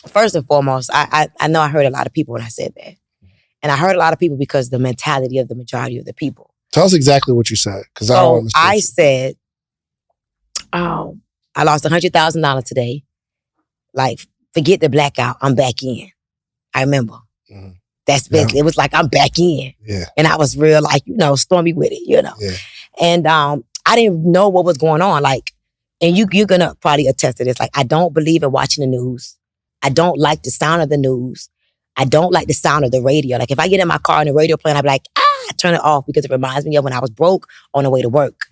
first and foremost, I know I hurt a lot of people when I said that. And I hurt a lot of people because the mentality of the majority of the people. Tell us exactly what you said. So I said, I lost $100,000 today. Like, forget the blackout. I'm back in. I remember. Mm-hmm. That's basically, It was like, I'm back in. Yeah. And I was real, like, stormy with it, Yeah. And I didn't know what was going on. Like, and you're going to probably attest to this. Like, I don't believe in watching the news. I don't like the sound of the news. I don't like the sound of the radio. Like, if I get in my car and the radio playing, I'd be like, I turn it off because it reminds me of when I was broke on the way to work.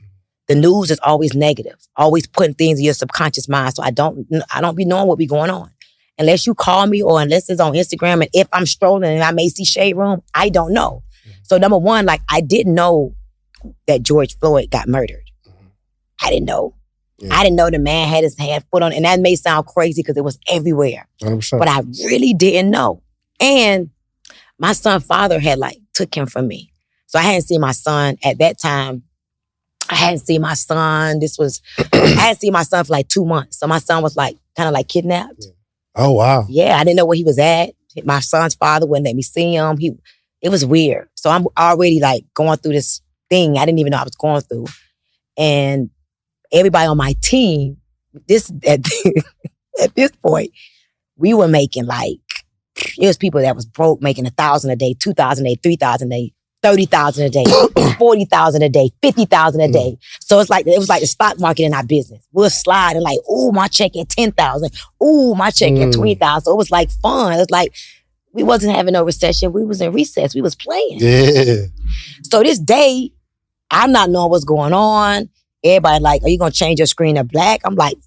The news is always negative, always putting things in your subconscious mind. So I don't be knowing what be going on. Unless you call me or unless it's on Instagram, and if I'm strolling and I may see Shade Room, I don't know. So number one, like, I didn't know that George Floyd got murdered. I didn't know. Yeah. I didn't know the man had his foot on, and that may sound crazy because it was everywhere. 100%. But I really didn't know. And my son's father had took him from me. So I hadn't seen my son at that time. I hadn't seen my son. I hadn't seen my son for 2 months. So my son was kind of kidnapped. Yeah. Oh, wow. Yeah, I didn't know where he was at. My son's father wouldn't let me see him. It was weird. So I'm already going through this thing I didn't even know I was going through. And everybody on my team, at this point, we were making it was people that was broke making $1,000 a day, $2,000 a day, $3,000 a day, $30,000 a day, $40,000 a day, $50,000 a day. So it was like the stock market in our business. We'll slide and ooh, my check at $10,000. Ooh, my check at $20,000. So it was fun. It was we wasn't having no recession. We was in recess. We was playing. Yeah. So this day, I'm not knowing what's going on. Everybody are you gonna change your screen to black? I'm like,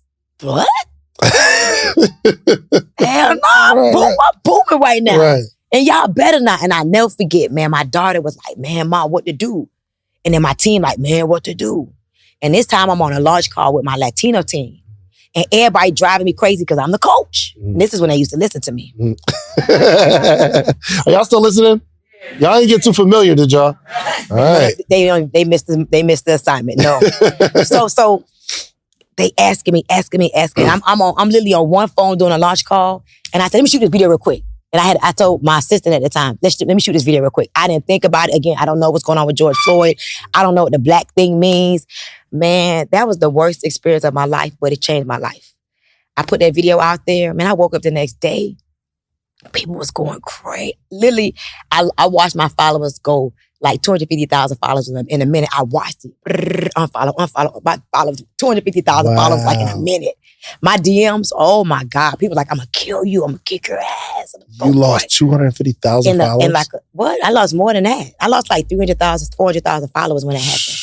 what? Hell no, I'm booming right now. Right. And y'all better not. And I never forget, man, my daughter was like, man, Mom, what to do? And then my team man, what to do? And this time I'm on a large call with my Latino team. And everybody driving me crazy because I'm the coach. And this is when they used to listen to me. Are y'all still listening? Y'all ain't get too familiar, did y'all? All right. They missed the assignment. No. So they asking me. I'm literally on one phone doing a launch call. And I said, let me shoot this video real quick. And I told my assistant at the time, let me shoot this video real quick. I didn't think about it. Again, I don't know what's going on with George Floyd. I don't know what the black thing means. Man, that was the worst experience of my life, but it changed my life. I put that video out there. Man, I woke up the next day. People was going crazy. Literally, I watched my followers go like 250,000 followers in a minute. I watched it. Unfollow, about follow 250,000 followers like in a minute. My DMs, oh my God. People like, I'm going to kill you. I'm going to kick your ass. You lost 250,000 followers? And like, what? I lost more than that. I lost like 300,000, 400,000 followers when it happened.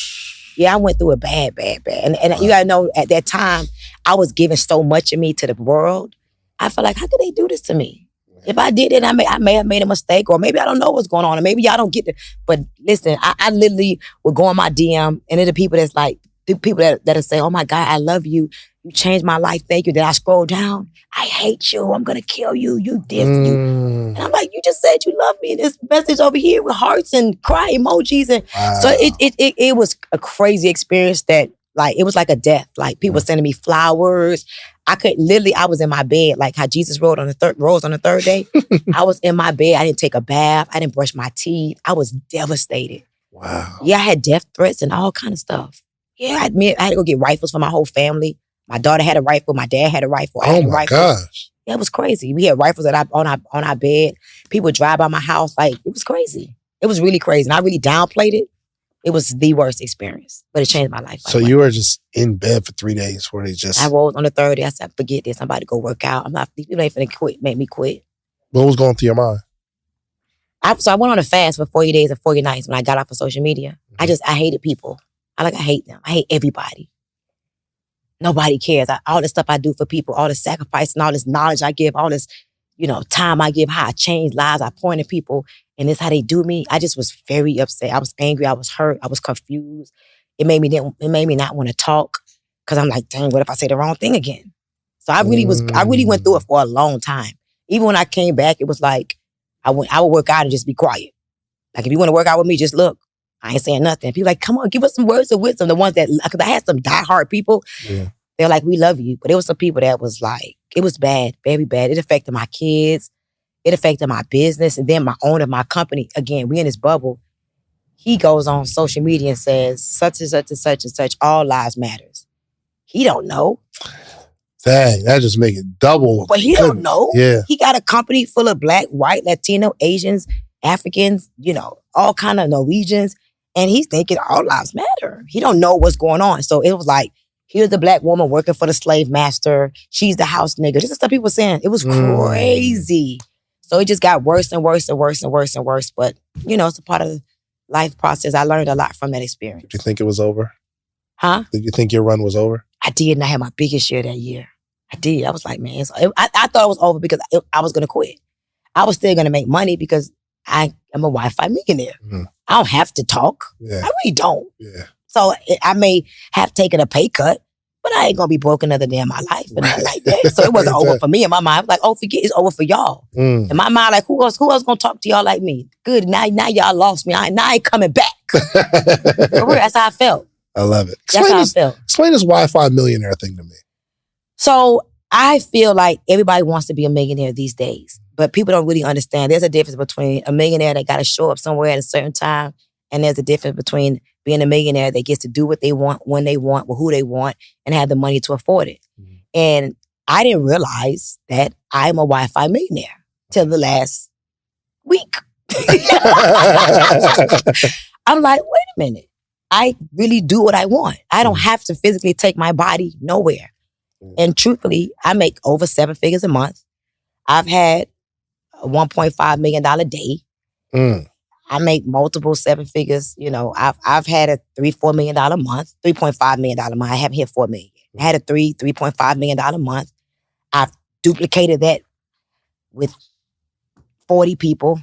Yeah, I went through it bad. And wow. You got to know, at that time, I was giving so much of me to the world. I felt like, how could they do this to me? If I did it, I may have made a mistake, or maybe I don't know what's going on, or maybe y'all don't get it. But listen, I literally would go on my DM, and it's the people that's like, the people that'll say, oh my God, I love you. You changed my life. Thank you. Then I scroll down. I hate you. I'm going to kill you. You did. And I'm like, you just said you love me. This message over here with hearts and cry emojis. And wow. So it was a crazy experience that, like, it was like a death. Like, people sending me flowers. I was in my bed, like how Jesus rose on the third day. I was in my bed. I didn't take a bath. I didn't brush my teeth. I was devastated. Wow. Yeah, I had death threats and all kind of stuff. Yeah, I had to go get rifles for my whole family. My daughter had a rifle. My dad had a rifle. I had a rifle. Gosh. Yeah, it was crazy. We had rifles on our bed. People would drive by my house. Like, it was crazy. It was really crazy. And I really downplayed it. It was the worst experience, but it changed my life. So you were just in bed for 3 days where they just... I rose on the third day. I said, forget this. I'm about to go work out. I'm not, these people ain't finna make me quit. What was going through your mind? So I went on a fast for 40 days and 40 nights when I got off of social media. I hated people. I hate them. I hate everybody. Nobody cares. All the stuff I do for people, all the sacrifice and all this knowledge I give, all this, time I give, how I change lives, I point at people, and this how they do me. I just was very upset. I was angry. I was hurt. I was confused. It made me not want to talk, because I'm like, dang, what if I say the wrong thing again? So I really went through it for a long time. Even when I came back, it was like, I would work out and just be quiet. Like, if you want to work out with me, just look. I ain't saying nothing. People like, come on, give us some words of wisdom. The ones that, because I had some diehard people. Yeah. They're like, we love you. But it was some people that was like, it was bad, very bad. It affected my kids. It affected my business. And then my owner of my company, again, we in this bubble. He goes on social media and says, such and such and such and such, all lives matters. He don't know. Dang, that just make it double. But he don't know. Yeah. He got a company full of Black, white, Latino, Asians, Africans, all kind of Norwegians. And he's thinking all lives matter. He don't know what's going on. So it was like, here's the Black woman working for the slave master. She's the house nigga. This is stuff people saying. It was crazy. So it just got worse and worse and worse and worse and worse. But, it's a part of the life process. I learned a lot from that experience. Did you think it was over? Huh? Did you think your run was over? I did, and I had my biggest year that year. I did. I was like, man, I thought it was over because I was going to quit. I was still going to make money because I am a Wi-Fi millionaire. Mm-hmm. I don't have to talk. Yeah. I really don't. Yeah. So I may have taken a pay cut, but I ain't going to be broke another day in my life and nothing like that. So it wasn't over for me. In my mind, I was like, oh, forget, it's over for y'all. In my mind, like, who else going to talk to y'all like me? Good, now y'all lost me. I ain't coming back. That's how I felt. I love it. That's how I felt. Explain this Wi-Fi millionaire thing to me. So I feel like everybody wants to be a millionaire these days, but people don't really understand. There's a difference between a millionaire that got to show up somewhere at a certain time, and there's a difference between being a millionaire that gets to do what they want, when they want, with who they want, and have the money to afford it. Mm-hmm. And I didn't realize that I'm a Wi-Fi millionaire till the last week. I'm like, wait a minute. I really do what I want. I don't have to physically take my body nowhere. And truthfully, I make over 7 figures a month. I've had a $1.5 million day. I make multiple 7 figures. I've had a $3-4 million month, $3.5 million month. I haven't hit $4 million yet. I had a $3.5 million month. I've duplicated that with 40 people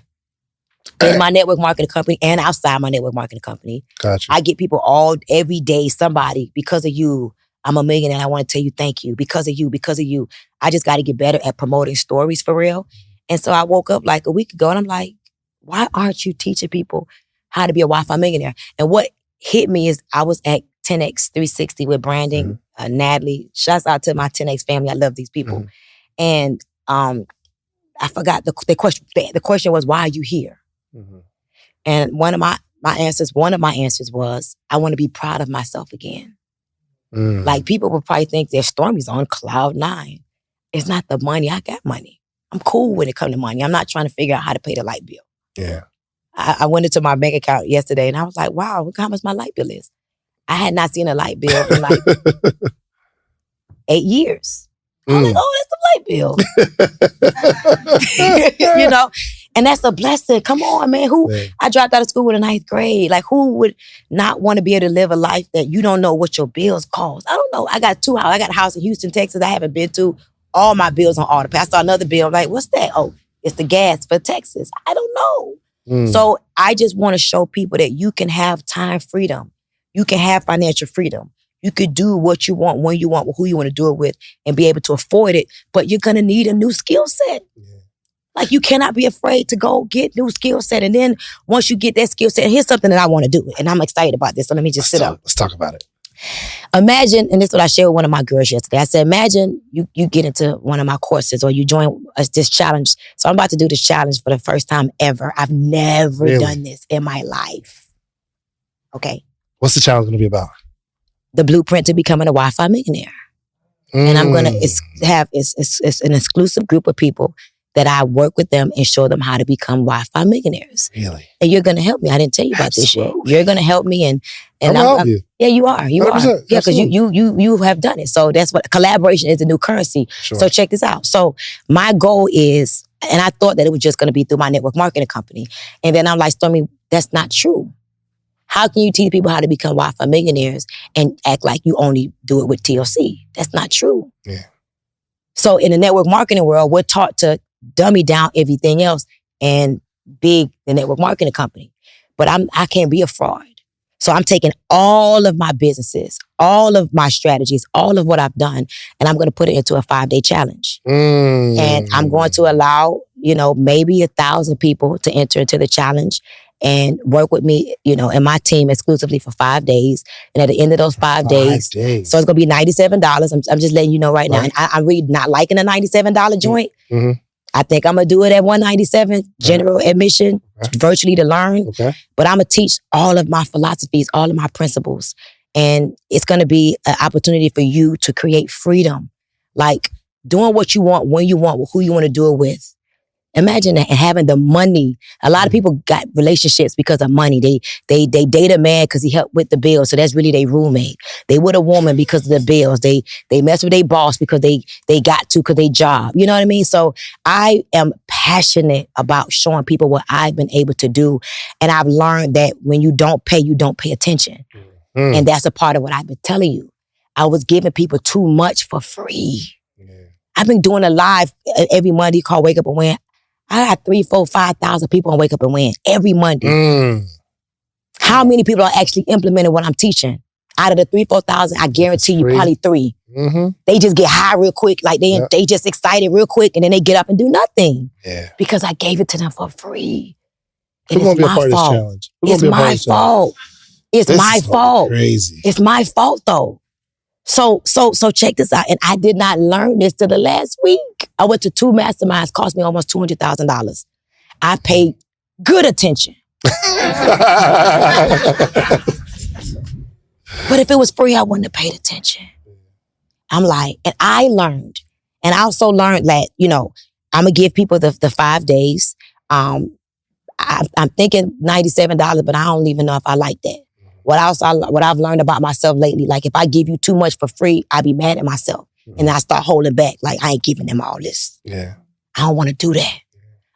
in my network marketing company and outside my network marketing company. Gotcha. I get people every day, somebody, because of you, I'm a millionaire. I want to tell you thank you. Because of you. I just got to get better at promoting stories for real. And so I woke up like a week ago and I'm like, why aren't you teaching people how to be a Wi-Fi millionaire? And what hit me is I was at 10X 360 with branding, Natalie. Shouts out to my 10X family. I love these people. And I forgot the question. The question was, why are you here? And one of my answers was, I want to be proud of myself again. Like, people will probably think that Stormy's on cloud 9. It's not the money. I got money. I'm cool when it comes to money. I'm not trying to figure out how to pay the light bill. Yeah. I went into my bank account yesterday and I was like, wow, look how much my light bill is. I had not seen a light bill in like 8 years. I was like, oh, that's the light bill. You know? And that's a blessing. Come on, man. I dropped out of school in the 9th grade. Like, who would not want to be able to live a life that you don't know what your bills cost? I don't know. I got 2 houses. I got a house in Houston, Texas. I haven't been to. All my bills on auto pay. I saw another bill. I'm like, what's that? Oh, it's the gas for Texas. I don't know. So I just want to show people that you can have time freedom. You can have financial freedom. You could do what you want, when you want, who you want to do it with, and be able to afford it. But you're going to need a new skill set. Yeah. Like, you cannot be afraid to go get new skill set. And then once you get that skill set, here's something that I want to do. And I'm excited about this. So let me just sit up. Let's talk about it. Imagine, and this is what I shared with one of my girls yesterday. I said, imagine you get into one of my courses or you join this challenge. So I'm about to do this challenge for the first time ever. I've never done this in my life. Okay. What's the challenge going to be about? The blueprint to becoming a Wi-Fi millionaire. And I'm going to have it's an exclusive group of people that I work with them and show them how to become Wi-Fi millionaires. Really? And you're going to help me. I didn't tell you about this yet. You're going to help me. And I'm help you. Yeah, you are. You 100%. are. Yeah, because you have done it. So that's what collaboration is, the new currency. Sure. So check this out. So my goal is, and I thought that it was just going to be through my network marketing company. And then I'm like, Stormy, that's not true. How can you teach people how to become Wi-Fi millionaires and act like you only do it with TLC? That's not true. Yeah. So in the network marketing world, we're taught to dummy down everything else and big the network marketing company. But I can't be a fraud. So I'm taking all of my businesses, all of my strategies, all of what I've done, and I'm going to put it into a 5-day challenge. And I'm going to allow, maybe 1,000 people to enter into the challenge and work with me, and my team exclusively for 5 days. And at the end of those 5 days, so it's going to be $97. I'm just letting you know right now. And I'm really not liking a $97 joint. Mm-hmm. I think I'm going to do it at $197, general admission, virtually to learn. Okay. But I'm going to teach all of my philosophies, all of my principles. And it's going to be an opportunity for you to create freedom. Like doing what you want, when you want, who you want to do it with. Imagine that, and having the money. A lot of people got relationships because of money. They date a man because he helped with the bills. So that's really their roommate. They with a woman because of the bills. They mess with their boss because they got to because they job. You know what I mean? So I am passionate about showing people what I've been able to do. And I've learned that when you don't pay attention. And that's a part of what I've been telling you. I was giving people too much for free. I've been doing a live every Monday called Wake Up and Win. I got 3, 4, 5,000 people on Wake Up and Win every Monday. How many people are actually implementing what I'm teaching? Out of the 3, 4,000, I guarantee you probably 3. Mm-hmm. They just get high real quick. Like they just excited real quick and then they get up and do nothing. Yeah. Because I gave it to them for free. We're going to be a part of this challenge. It's my fault. It's my fault. Crazy. It's my fault though. So check this out. And I did not learn this till the last week. I went to 2 masterminds, cost me almost $200,000. I paid good attention. But if it was free, I wouldn't have paid attention. I'm like, and I learned. And I also learned that, I'm going to give people the 5 days. I'm thinking $97, but I don't even know if I like that. What I've learned about myself lately, like if I give you too much for free, I be mad at myself. And I start holding back. Like I ain't giving them all this. Yeah. I don't want to do that.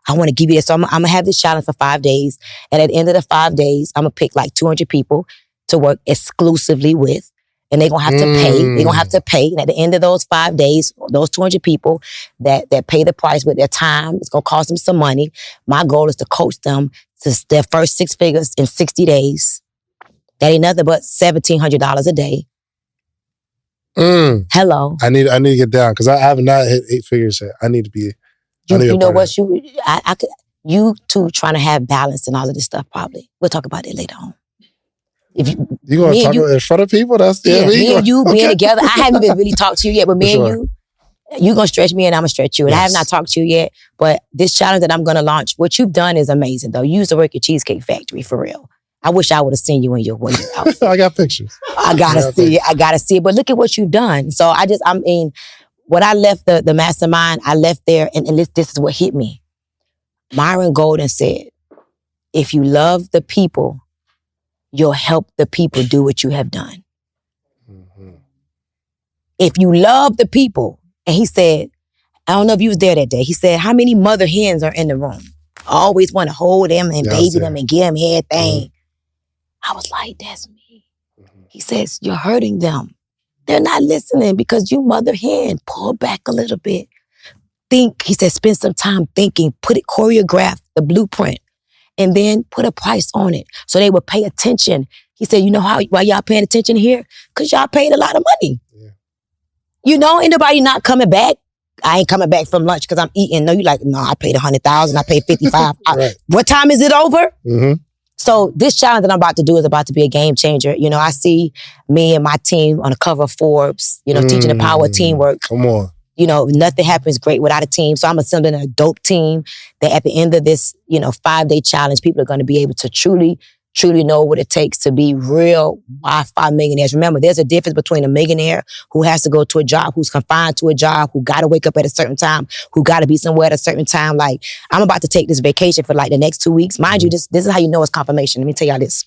I want to give you this. So I'm going to have this challenge for 5 days. And at the end of the 5 days, I'm going to pick like 200 people to work exclusively with. And they're going to have to pay. They're going to have to pay. And at the end of those 5 days, those 200 people that pay the price with their time, it's going to cost them some money. My goal is to coach them to their first 6 figures in 60 days. That ain't nothing but $1,700 a day. Hello. I need to get down because I have not hit 8 figures yet. I need to be. You know what? You two trying to have balance and all of this stuff. Probably we'll talk about it later on. If you gonna talk about it in front of people? That's me and you being together. I haven't been really talked to you yet, but me and you gonna stretch me and I'm gonna stretch you. And I have not talked to you yet. But this challenge that I'm gonna launch, what you've done is amazing. Though you used to work at Cheesecake Factory for real. I wish I would have seen you in your outfit. I got pictures. I gotta see it. I gotta see it. But look at what you've done. So when I left the mastermind, I left there and this is what hit me. Myron Golden said, if you love the people, you'll help the people do what you have done. Mm-hmm. If you love the people, and he said, I don't know if you was there that day. He said, how many mother hens are in the room? I always want to hold them and baby them and give them everything. Mm-hmm. I was like, that's me. Mm-hmm. He says, you're hurting them. They're not listening because you mother hen. Pull back a little bit. Think, he said, spend some time thinking, choreograph the blueprint, and then put a price on it so they would pay attention. He said, you know why y'all paying attention here? Because y'all paid a lot of money. Yeah. You know, ain't nobody not coming back. I ain't coming back from lunch because I'm eating. No, you like, no, I paid $100,000. I paid $55,000. Right. What time is it over? Mm-hmm. So this challenge that I'm about to do is about to be a game changer. You know, I see me and my team on the cover of Forbes, you know, teaching the power of teamwork. Come on. You know, nothing happens great without a team. So I'm assembling a dope team that at the end of this, 5-day challenge, people are going to be able to truly know what it takes to be real Wi-Fi millionaires. Remember, there's a difference between a millionaire who has to go to a job, who's confined to a job, who got to wake up at a certain time, who got to be somewhere at a certain time. Like, I'm about to take this vacation for like the next 2 weeks. Mind you, this is how you know it's confirmation. Let me tell y'all this.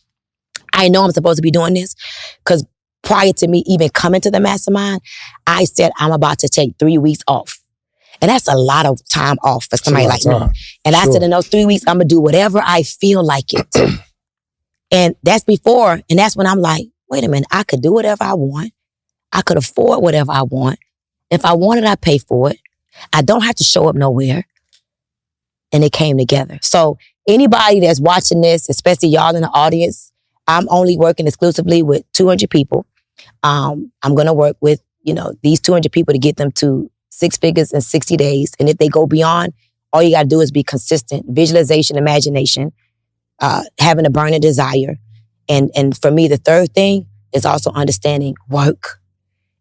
I know I'm supposed to be doing this because prior to me even coming to the mastermind, I said I'm about to take 3 weeks off. And that's a lot of time off for somebody like me. And I said in those 3 weeks, I'm going to do whatever I feel like it. And that's before, and that's when I'm like, wait a minute, I could do whatever I want. I could afford whatever I want. If I want it, I pay for it. I don't have to show up nowhere. And it came together. So anybody that's watching this, especially y'all in the audience, I'm only working exclusively with 200 people. I'm going to work with, these 200 people to get them to 6 figures in 60 days. And if they go beyond, all you got to do is be consistent, visualization, imagination, having a burning desire. And for me, the third thing is also understanding work.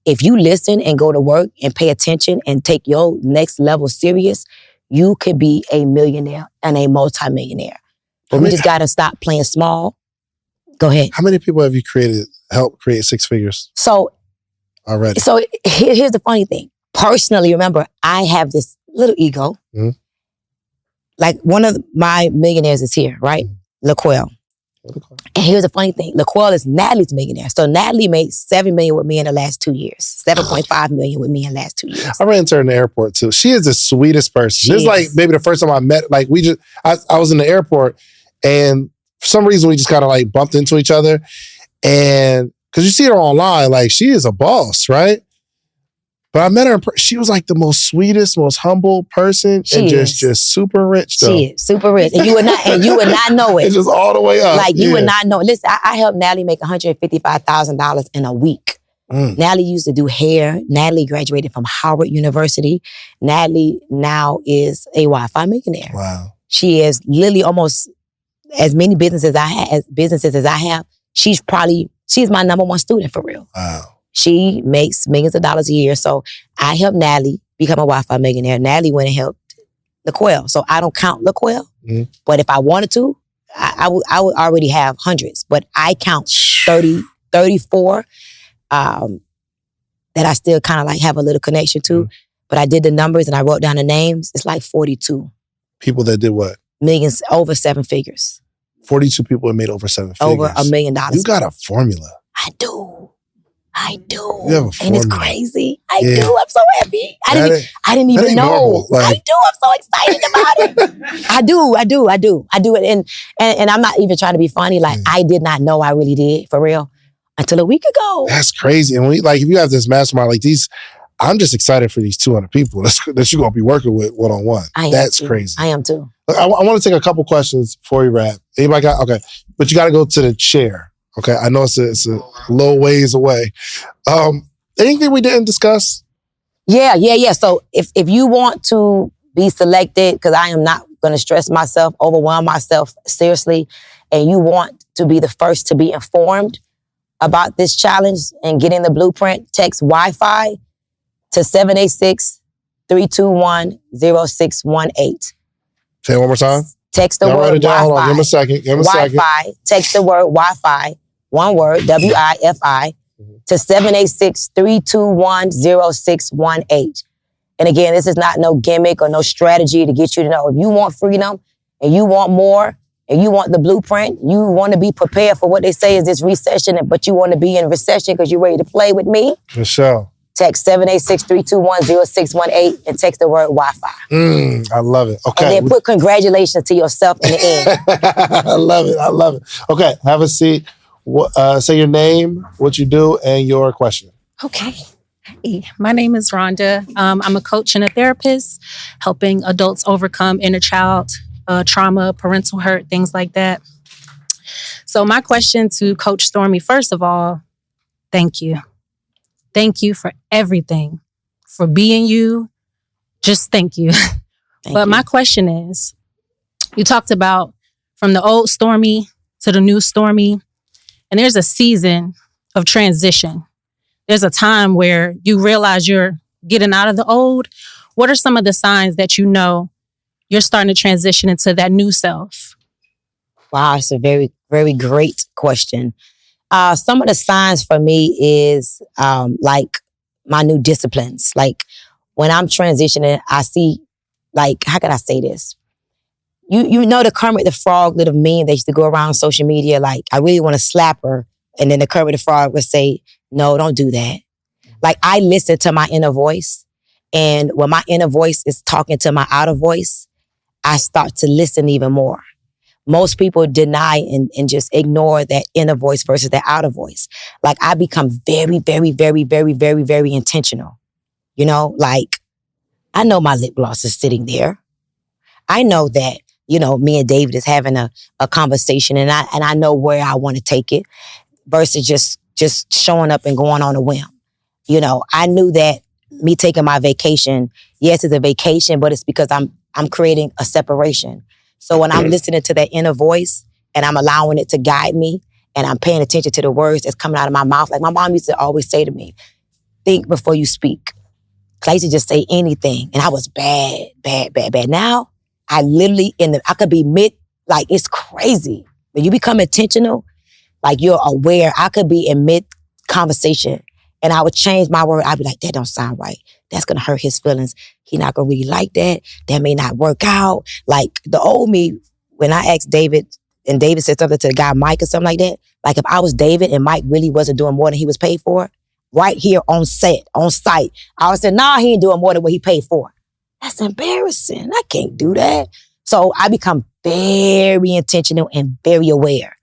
If you listen and go to work and pay attention and take your next level serious, you could be a millionaire and a multi-millionaire. But we just got to stop playing small. Go ahead. How many people have you helped create 6 figures? So already. So here's the funny thing. Personally, remember, I have this little ego. Mm-hmm. Like one of my millionaires is here, right? Mm-hmm. LaQuelle. And here's the funny thing. LaQuelle is Natalie's millionaire. So Natalie made $7 million with me in the last 2 years. $7.5 million with me in the last 2 years. I ran into her in the airport too. She is the sweetest person. This is like maybe the first time I met, like I was in the airport and for some reason we just kind of like bumped into each other. And because you see her online, like she is a boss, right? But I met her, she was like the most sweetest, most humble person and just super rich though. She is super rich. And you would not know it. It's just all the way up. Like you would not know. Listen, I helped Natalie make $155,000 in a week. Natalie used to do hair. Natalie graduated from Howard University. Natalie now is a Wi-Fi millionaire. Wow. She is literally almost as many businesses as I have. She's my number one student for real. Wow. She makes millions of dollars a year. So I helped Natalie become a Wi-Fi millionaire. Natalie went and helped LaQuelle. So I don't count LaQuelle. Mm-hmm. But if I wanted to, I would already have hundreds. But I count 34 that I still kind of like have a little connection to. Mm-hmm. But I did the numbers and I wrote down the names. It's like 42. People that did what? Millions, over 7 figures. 42 people that made over 7 figures. Over $1 million. You got a formula. I do. You have a formula. And it's crazy. I do. I'm so happy. I didn't even know. Like, I do. I'm so excited about it. I do it. And I'm not even trying to be funny. Like, I did not know I really did, for real, until a week ago. That's crazy. And if you have this mastermind like these, I'm just excited for these 200 people that you're going to be working with one-on-one. That's crazy. I am too. Look, I want to take a couple questions before we wrap. Anybody got? Okay. But you got to go to the chair. Okay, I know it's a low ways away. Anything we didn't discuss? Yeah. So if you want to be selected, because I am not going to stress myself, overwhelm myself seriously, and you want to be the first to be informed about this challenge and getting the blueprint, text Wi-Fi to 786-321-0618. Say it one more time. Text the word Wi-Fi. Hold on, give me a second. Wi-Fi. Text the word Wi-Fi, one word, WIFI, to 786-321-0618. And again, this is not no gimmick or no strategy to get you to know. If you want freedom and you want more and you want the blueprint, you want to be prepared for what they say is this recession, but you want to be in recession because you're ready to play with me, For sure. text 786-321-0618 and text the word Wi-Fi. I love it. Okay. And then put congratulations to yourself in the end. I love it. I love it. Okay, have a seat. Say your name, what you do, and your question. Okay. Hey, my name is Rhonda. I'm a coach and a therapist, helping adults overcome inner child trauma, parental hurt, things like that. So my question to Coach Stormy, first of all, thank you. Thank you for everything, for being you. Just thank you. But my question is, you talked about from the old Stormy to the new Stormy, and there's a season of transition. There's a time where you realize you're getting out of the old. What are some of the signs that you know you're starting to transition into that new self? Wow, it's a very, very great question. Some of the signs for me is like my new disciplines. Like when I'm transitioning, I see, like, how can I say this? You know the Kermit the Frog little meme that used to go around social media, like, I really want to slap her. And then the Kermit the Frog would say, no, don't do that. Like, I listen to my inner voice. And when my inner voice is talking to my outer voice, I start to listen even more. Most people deny and just ignore that inner voice versus that outer voice. Like, I become very, very, very, very, very, very intentional. You know, like, I know my lip gloss is sitting there. I know that, you know, me and David is having a conversation, and I know where I want to take it versus just showing up and going on a whim. You know, I knew that me taking my vacation, yes, it's a vacation, but it's because I'm creating a separation. So when I'm listening to that inner voice and I'm allowing it to guide me and I'm paying attention to the words that's coming out of my mouth, like my mom used to always say to me, think before you speak. 'Cause I used to just say anything, and I was bad. Now, I literally I could be like, it's crazy. When you become intentional, like, you're aware, I could be in mid-conversation and I would change my word. I'd be like, that don't sound right. That's going to hurt his feelings. He not going to really like that. That may not work out. Like, the old me, when I asked David, and David said something to the guy Mike or something like that, like, if I was David and Mike really wasn't doing more than he was paid for, right here on site, I would say, nah, he ain't doing more than what he paid for. That's embarrassing. I can't do that. So I become very intentional and very aware.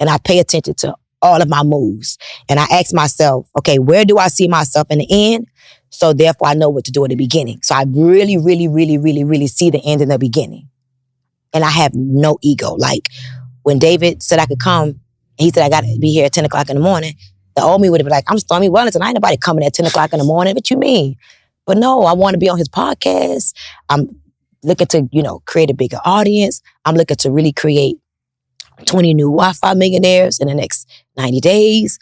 And I pay attention to all of my moves. And I ask myself, okay, where do I see myself in the end? So therefore, I know what to do in the beginning. So I really, really, really, really, really see the end in the beginning. And I have no ego. Like, when David said I could come, and he said I got to be here at 10 o'clock in the morning, the old me would have been like, I'm Stormy Wellington. I ain't nobody coming at 10 o'clock in the morning. What you mean? But no, I want to be on his podcast. I'm looking to, you know, create a bigger audience. I'm looking to really create 20 new Wi-Fi millionaires in the next 90 days.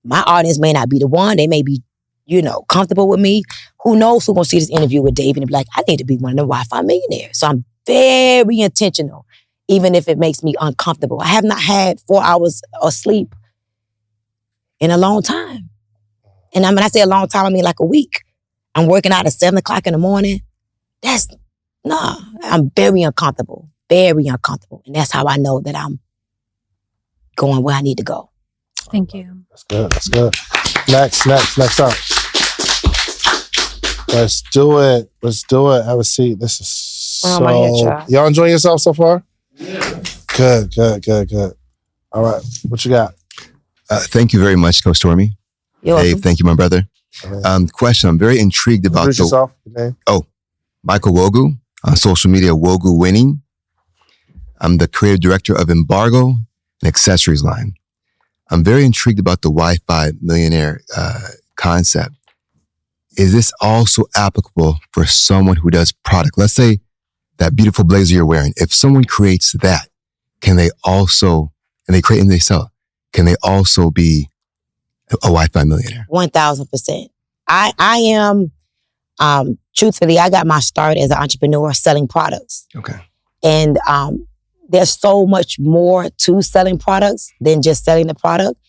My audience may not be the one. They may be, you know, comfortable with me. Who knows who's going to see this interview with David and be like, I need to be one of the Wi-Fi millionaires. So I'm very intentional, even if it makes me uncomfortable. I have not had 4 hours of sleep in a long time. And when I say a long time, I mean like a week. I'm working out at 7 o'clock in the morning. I'm very uncomfortable. Very uncomfortable. And that's how I know that I'm going where I need to go. Thank you. That's good. Next up. Let's do it. Have a seat. This is so... Y'all enjoying yourself so far? Yeah. Good. All right. What you got? Thank you very much, Coach Stormy. You're welcome. Thank you, my brother. Question. I'm very intrigued about Introduce yourself, your name. Oh, Michael Wogu, on social media, Wogu Winning. I'm the creative director of Embargo and Accessories line. I'm very intrigued about the Wi-Fi millionaire concept. Is this also applicable for someone who does product? Let's say that beautiful blazer you're wearing. If someone creates that, can they also, and they create and they sell, can they also be a Wi-Fi millionaire? 1,000%. I am, truthfully, I got my start as an entrepreneur selling products. Okay. And there's so much more to selling products than just selling the product.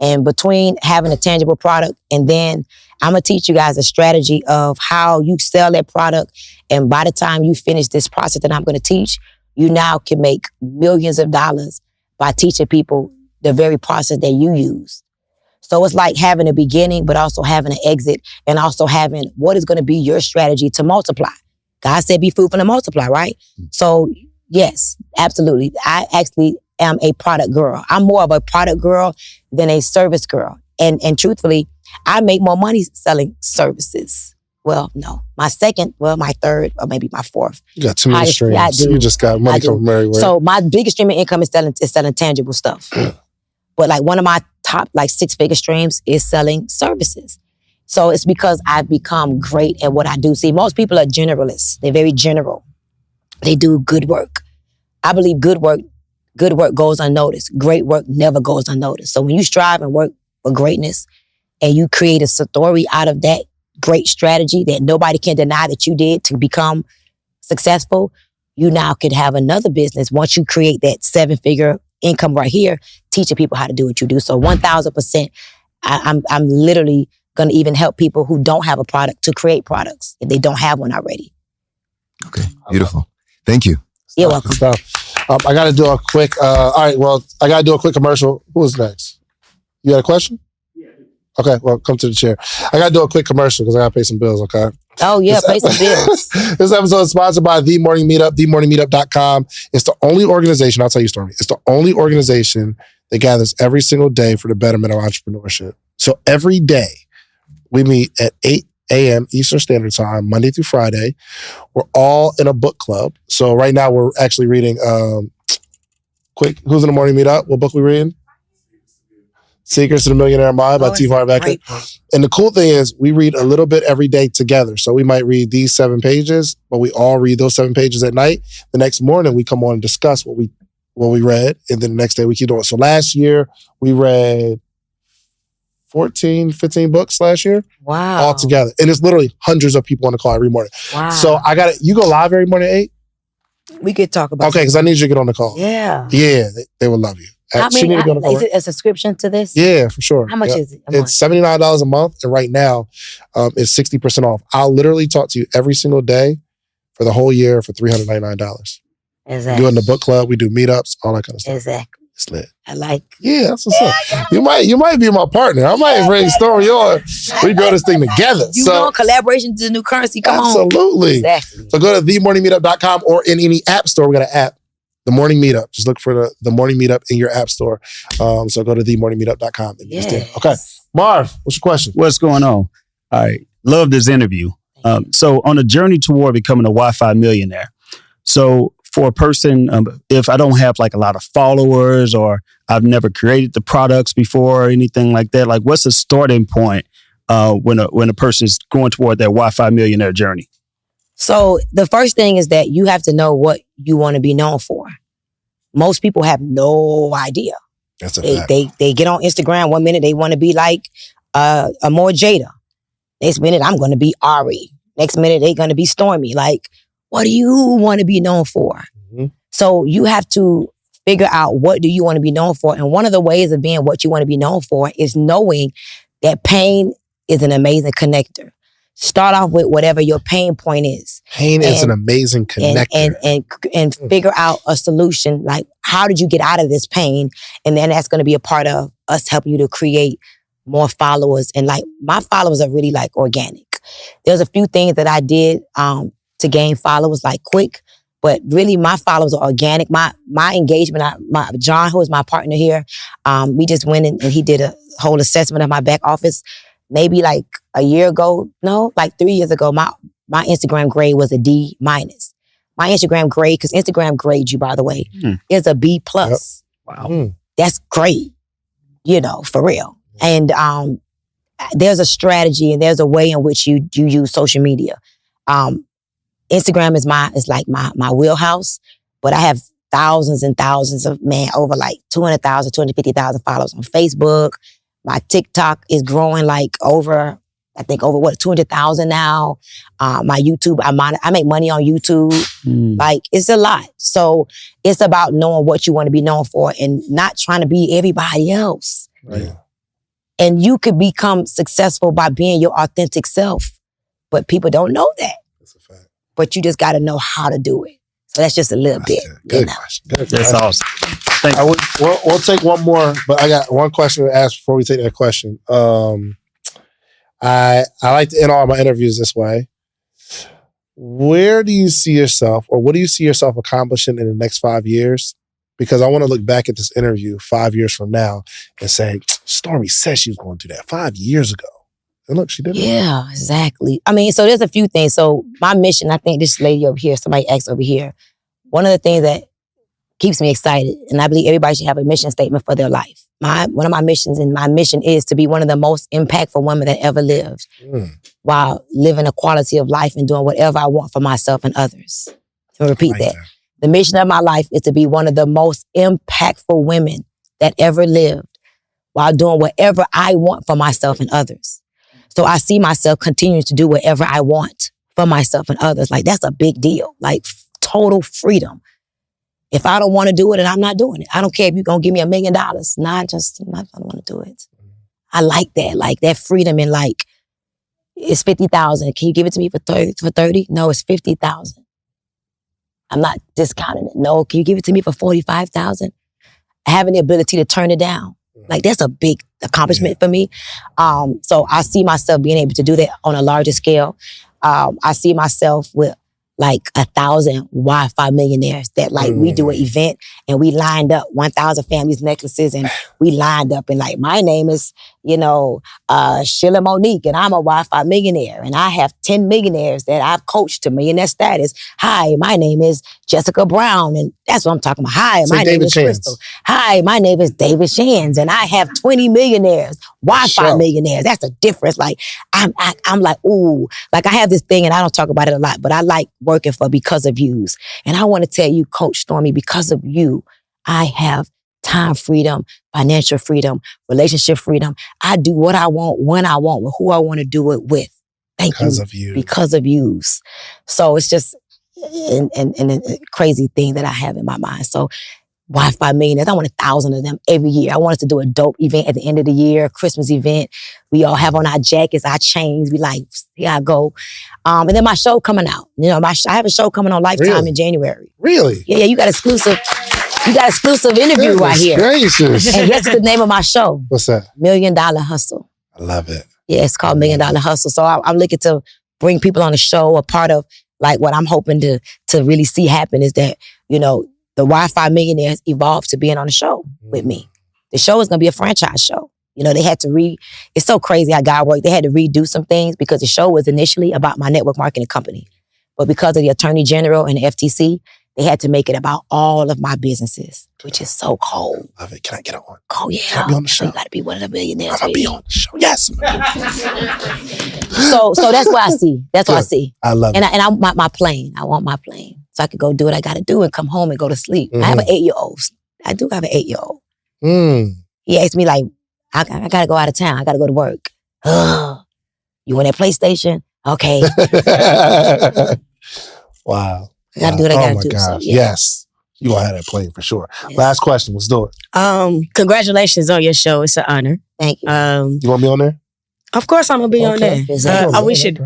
And between having a tangible product and then I'm going to teach you guys a strategy of how you sell that product. And by the time you finish this process that I'm going to teach, you now can make millions of dollars by teaching people the very process that you use. So it's like having a beginning, but also having an exit, and also having what is going to be your strategy to multiply. God said, be fruitful and multiply, right? So yes, absolutely. I actually am a product girl. I'm more of a product girl than a service girl. And truthfully, I make more money selling services. Well, no, my third, or maybe my fourth. You got too many streams. Yeah, I do. You just got money coming from everywhere. So my biggest stream of income is selling tangible stuff. But like one of my top like 6-figure streams is selling services. So it's because I've become great at what I do. See, most people are generalists. They're very general. They do good work. I believe good work goes unnoticed. Great work never goes unnoticed. So when you strive and work for greatness and you create a story out of that great strategy that nobody can deny that you did to become successful, you now could have another business once you create that 7-figure income right here, teaching people how to do what you do. So 1,000%, I'm literally going to even help people who don't have a product to create products if they don't have one already. Okay, beautiful. Thank you. You're welcome. I got to do a quick, all right, well, I got to do a quick commercial. Who's next? You got a question? Yeah. Okay, well, come to the chair. I got to do a quick commercial because I got to pay some bills, okay? Oh, yeah, pay some bills. This episode is sponsored by The Morning Meetup, themorningmeetup.com. It's the only organization, I'll tell you, Stormy, it's the only organization that gathers every single day for the betterment of entrepreneurship. So every day, we meet at 8 a.m. Eastern Standard Time, Monday through Friday. We're all in a book club. So right now, we're actually reading, who's in the morning meetup? What book we reading? Secrets to the Millionaire Mind by T. Harv Eker. And the cool thing is we read a little bit every day together. So we might read these 7 pages, but we all read those 7 pages at night. The next morning we come on and discuss what we read. And then the next day we keep doing it. So last year we read 14, 15 books last year. Wow. All together. And it's literally hundreds of people on the call every morning. Wow. So you go live every morning at 8? We could talk about Okay, because I need you to get on the call. Yeah. Yeah, they would love you. How many, is it a subscription to this? Yeah, for sure. How much is it? It's $79 a month, and right now it's 60% off. I'll literally talk to you every single day for the whole year for $399. Exactly. Doing the book club, we do meetups, all that kind of stuff. Exactly. It's lit. I like. Yeah, that's what's up. You might be my partner. I might bring Stormy on. We grow this thing together. You know, collaboration is the new currency. Come on. Absolutely. Exactly. So go to themorningmeetup.com or in any app store. We got an app. The Morning Meetup. Just look for the Morning Meetup in your app store. So go to themorningmeetup.com. Yes. Okay. Marv, what's your question? What's going on? All right. Love this interview. So on a journey toward becoming a Wi-Fi millionaire. So for a person, if I don't have like a lot of followers or I've never created the products before or anything like that, like what's the starting point when a person is going toward their Wi-Fi millionaire journey? So the first thing is that you have to know what you want to be known for. Most people have no idea. That's a fact. They get on Instagram 1 minute, they want to be like a more Jada. Next minute, I'm going to be Ari. Next minute, they're going to be Stormy. Like, what do you want to be known for? Mm-hmm. So you have to figure out what do you want to be known for. And one of the ways of being what you want to be known for is knowing that pain is an amazing connector. Start off with whatever your pain point is. Pain is an amazing connector. And figure out a solution. Like, how did you get out of this pain? And then that's going to be a part of us helping you to create more followers. And like, my followers are really like organic. There's a few things that I did to gain followers like quick, but really my followers are organic. My engagement, John, who is my partner here, we just went in and he did a whole assessment of my back office. Maybe like a year ago, like 3 years ago, my Instagram grade was a D-. My Instagram grade, because Instagram grades you, by the way, is a B+. Yep. Wow. That's great, for real. And there's a strategy and there's a way in which you use social media. Instagram is like my wheelhouse, but I have thousands and thousands of, over like 200,000, 250,000 followers on Facebook. My TikTok is growing like over 200,000 now. My YouTube, I make money on YouTube. Like, it's a lot. So it's about knowing what you want to be known for and not trying to be everybody else. Right. And you could become successful by being your authentic self, but people don't know that. That's a fact. But you just got to know how to do it. So that's just a little bit. Good question. Good That's question. awesome. Thank you. We'll take one more, but I got one question to ask before we take that question. I like to end all my interviews this way. Where do you see yourself, or what do you see yourself accomplishing in the next 5 years? Because I want to look back at this interview 5 years from now and say, Stormy said she was going to do that 5 years ago. And look, she did it. Yeah, exactly. I mean, so there's a few things. So my mission, I think this lady over here, somebody asked over here, one of the things that keeps me excited, and I believe everybody should have a mission statement for their life. One of my missions, and my mission is to be one of the most impactful women that ever lived while living a quality of life and doing whatever I want for myself and others. So repeat that. The mission of my life is to be one of the most impactful women that ever lived while doing whatever I want for myself and others. So I see myself continuing to do whatever I want for myself and others. Like, that's a big deal. Like, total freedom. If I don't want to do it, then I'm not doing it. I don't care if you're going to give me $1 million. I don't want to do it. I like that. Like, that freedom in, like, it's 50,000. Can you give it to me for 30? No, it's 50,000. I'm not discounting it. No, can you give it to me for 45,000? Having the ability to turn it down. Like, that's a big accomplishment for me. So I see myself being able to do that on a larger scale. I see myself with like 1,000 Wi-Fi millionaires that like we do an event and we lined up 1,000 families necklaces and we lined up and like my name is, Sheila Monique and I'm a Wi-Fi millionaire and I have 10 millionaires that I've coached to millionaire status. Hi, my name is Jessica Brown and that's what I'm talking about. Hi, my name is Crystal. Hi, my name is David Shands and I have 20 millionaires, Wi-Fi millionaires. That's the difference. Like I'm like, ooh, like I have this thing and I don't talk about it a lot, but I like working for Because of Yous. And I want to tell you, Coach Stormy, because of you, I have time freedom, financial freedom, relationship freedom. I do what I want, when I want, with who I want to do it with. Thank you. Because of you. Because of Yous. So it's just a crazy thing that I have in my mind. So Wi-Fi millionaires, I want 1,000 of them every year. I want us to do a dope event at the end of the year, a Christmas event. We all have on our jackets, our chains. We like, here I go. And then my show coming out. I have a show coming on Lifetime in January. Really? Yeah, you got exclusive interview right here. Gracious. And guess the name of my show? What's that? $1 Million Hustle. I love it. Yeah, it's called $1 Million Hustle. So I'm looking to bring people on the show. A part of like what I'm hoping to really see happen is that, the Wi-Fi millionaires evolved to being on the show with me. The show is going to be a franchise show. They had to it's so crazy how God worked. They had to redo some things because the show was initially about my network marketing company. But because of the Attorney General and the FTC, they had to make it about all of my businesses, which is so cold. Love it. Can I get on? Oh, yeah. Can I be on the show? You got to be one of the millionaires. I'm going to be on the show. Yes. So that's what I see. That's what I see. I love it. And I want my plane. I want my plane. So I could go do what I got to do and come home and go to sleep. I have an 8-year-old. I do have an 8-year-old. He asked me like, I got to go out of town. I got to go to work. You want that PlayStation? Okay. Wow. I got to do what I got to do. Gosh. So, yeah. Yes. You gonna have that plane for sure. Yes. Last question. Let's do it. Congratulations on your show. It's an honor. Thank you. You want me on there? Of course I'm gonna be on there.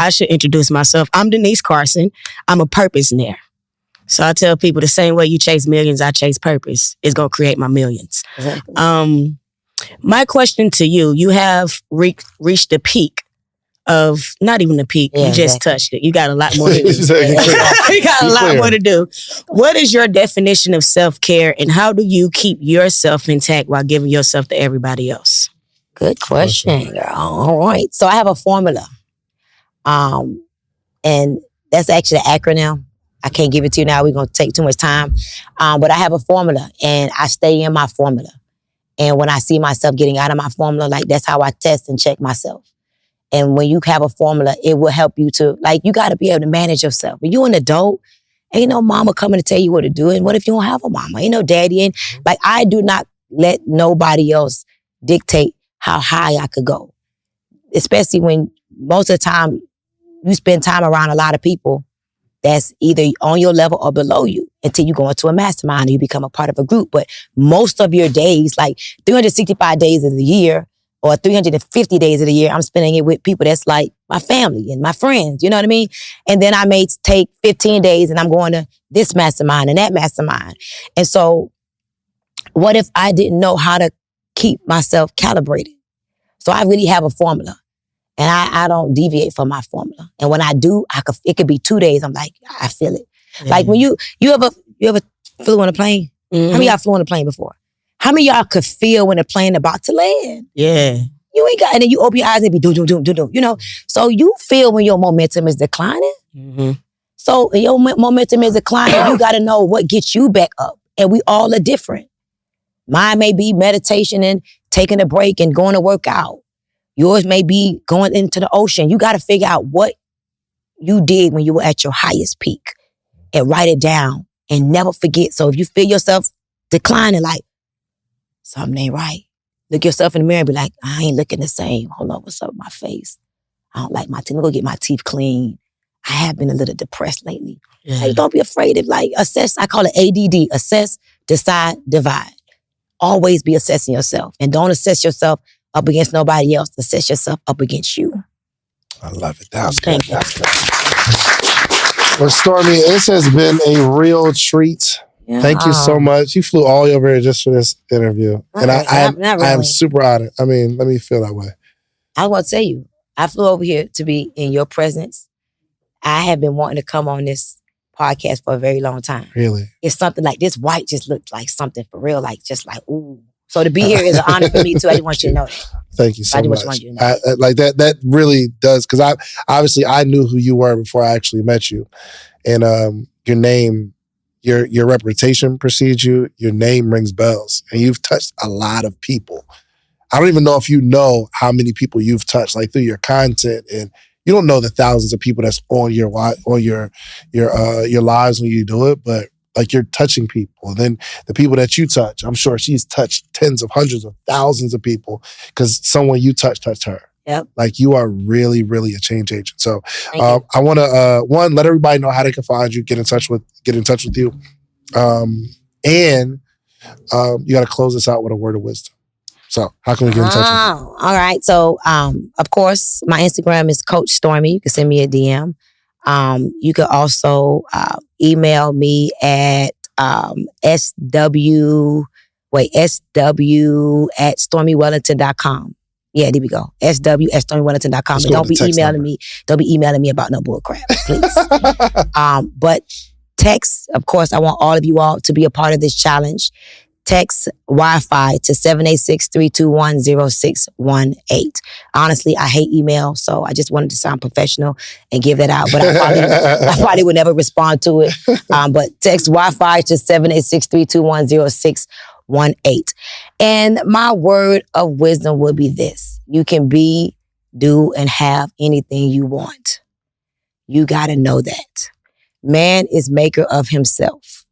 I should introduce myself. I'm Denise Carson. I'm a purposenaire. So I tell people the same way you chase millions, I chase purpose. It's gonna create my millions. Exactly. My question to you, you have reached the peak of, not even the peak, you just touched it. You got a lot more to do. You got a lot more to do. What is your definition of self-care and how do you keep yourself intact while giving yourself to everybody else? Good question, girl. All right. So I have a formula. And that's actually an acronym. I can't give it to you now. We're going to take too much time. But I have a formula and I stay in my formula. And when I see myself getting out of my formula, like that's how I test and check myself. And when you have a formula, it will help you to, like, you got to be able to manage yourself. When you're an adult, ain't no mama coming to tell you what to do. And what if you don't have a mama? Ain't no daddy. And like, I do not let nobody else dictate how high I could go. Especially when most of the time you spend time around a lot of people that's either on your level or below you until you go into a mastermind and you become a part of a group. But most of your days, like 365 days of the year, or 350 days of the year, I'm spending it with people that's like my family and my friends, you know what I mean? And then I may take 15 days and I'm going to this mastermind and that mastermind. And so what if I didn't know how to keep myself calibrated? So I really have a formula and I don't deviate from my formula. And when I do, it could be 2 days. I'm like, I feel it. Mm-hmm. Like when you ever flew on a plane? Mm-hmm. How many of y'all flew on a plane before? How many of y'all could feel when the plane about to land? Yeah. You ain't got, and then you open your eyes and be do, you know? So you feel when your momentum is declining. Mm-hmm. So when your momentum is declining, you got to know what gets you back up. And we all are different. Mine may be meditation and taking a break and going to work out. Yours may be going into the ocean. You got to figure out what you did when you were at your highest peak and write it down and never forget. So if you feel yourself declining, like, something ain't right. Look yourself in the mirror and be like, I ain't looking the same. Hold on, what's up with my face? I don't like my teeth. I'm gonna go get my teeth clean. I have been a little depressed lately. Yeah. Like, don't be afraid of assess. I call it ADD, assess, decide, divide. Always be assessing yourself. And don't assess yourself up against nobody else. Assess yourself up against you. I love it. That's good. That's good. Well, Stormy, this has been a real treat. Yeah. Thank you so much. You flew all the way over here just for this interview. And I am super honored. I mean, let me feel that way. I want to tell you, I flew over here to be in your presence. I have been wanting to come on this podcast for a very long time. Really? It's something like this white just looked like something for real, ooh. So to be here is an honor for me too. I just want you to know that. Thank you so much. Like that really does, because I knew who you were before I actually met you. And your name, your reputation precedes you, your name rings bells, and you've touched a lot of people. I don't even know if you know how many people you've touched, like through your content, and you don't know the thousands of people that's on your lives when you do it, but like you're touching people. And then the people that you touch, I'm sure she's touched tens of hundreds of thousands of people because someone you touched her. Yep. Like you are really, really a change agent. So I want to let everybody know how they can find you, get in touch with you, and you got to close this out with a word of wisdom. So how can we get in touch with you? All right. So of course, my Instagram is Coach Stormy. You can send me a DM. You can also email me at sw@stormywellington.com. Yeah, there we go. sw@stormywellington.com. And don't be emailing me about no bull crap, please. But text, of course, I want all of you all to be a part of this challenge. Text Wi-Fi to 786-321-0618. Honestly, I hate email, so I just wanted to sound professional and give that out. But I probably would never respond to it. But text Wi-Fi to 786-321-0618. And my word of wisdom would be this: you can be, do, and have anything you want. You got to know that. Man is maker of himself.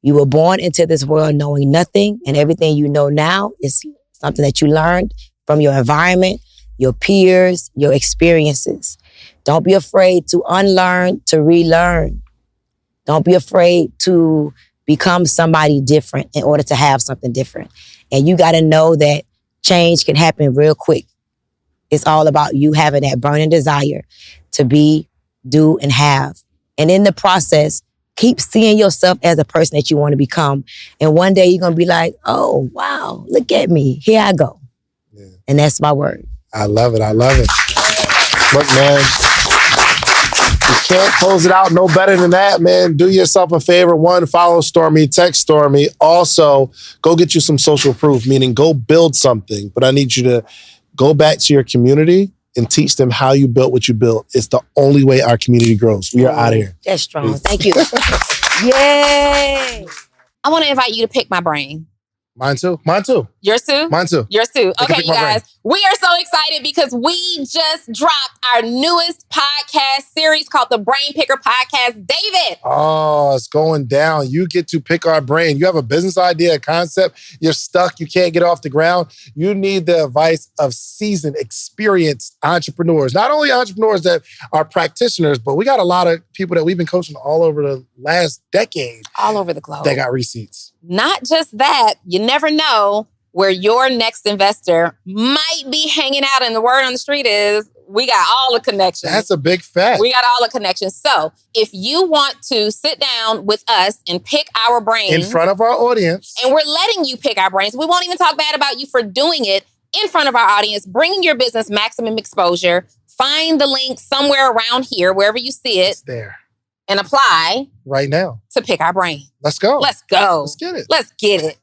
You were born into this world knowing nothing, and everything you know now is something that you learned from your environment, your peers, your experiences. Don't be afraid to unlearn, to relearn. Don't be afraid to become somebody different in order to have something different. And you got to know that change can happen real quick. It's all about you having that burning desire to be, do, and have. And in the process, keep seeing yourself as a person that you want to become. And one day you're going to be like, oh, wow, look at me. Here I go. Yeah. And that's my word. I love it. I love it. Look, man, you can't close it out no better than that, man. Do yourself a favor. One, follow Stormy, text Stormy. Also, go get you some social proof, meaning go build something. But I need you to go back to your community and teach them how you built what you built. It's the only way our community grows. We are out of here. That's strong. Thank you. Yay. I want to invite you to pick my brain. Mine too. Mine too. Yours too? Mine too. Yours too. Okay, you guys. We are so excited because we just dropped our newest podcast series called the Brain Picker Podcast. David. Oh, it's going down. You get to pick our brain. You have a business idea, a concept. You're stuck. You can't get off the ground. You need the advice of seasoned, experienced entrepreneurs. Not only entrepreneurs that are practitioners, but we got a lot of people that we've been coaching all over the last decade. All over the globe. They got receipts. Not just that, you never know where your next investor might be hanging out, and the word on the street is we got all the connections. That's a big fact. We got all the connections. So if you want to sit down with us and pick our brains in front of our audience, and we're letting you pick our brains, we won't even talk bad about you for doing it in front of our audience, bringing your business maximum exposure. Find the link somewhere around here, wherever you see it. It's there. And apply right now to pick our brain. Let's go. Let's go. Let's get it. Let's get it.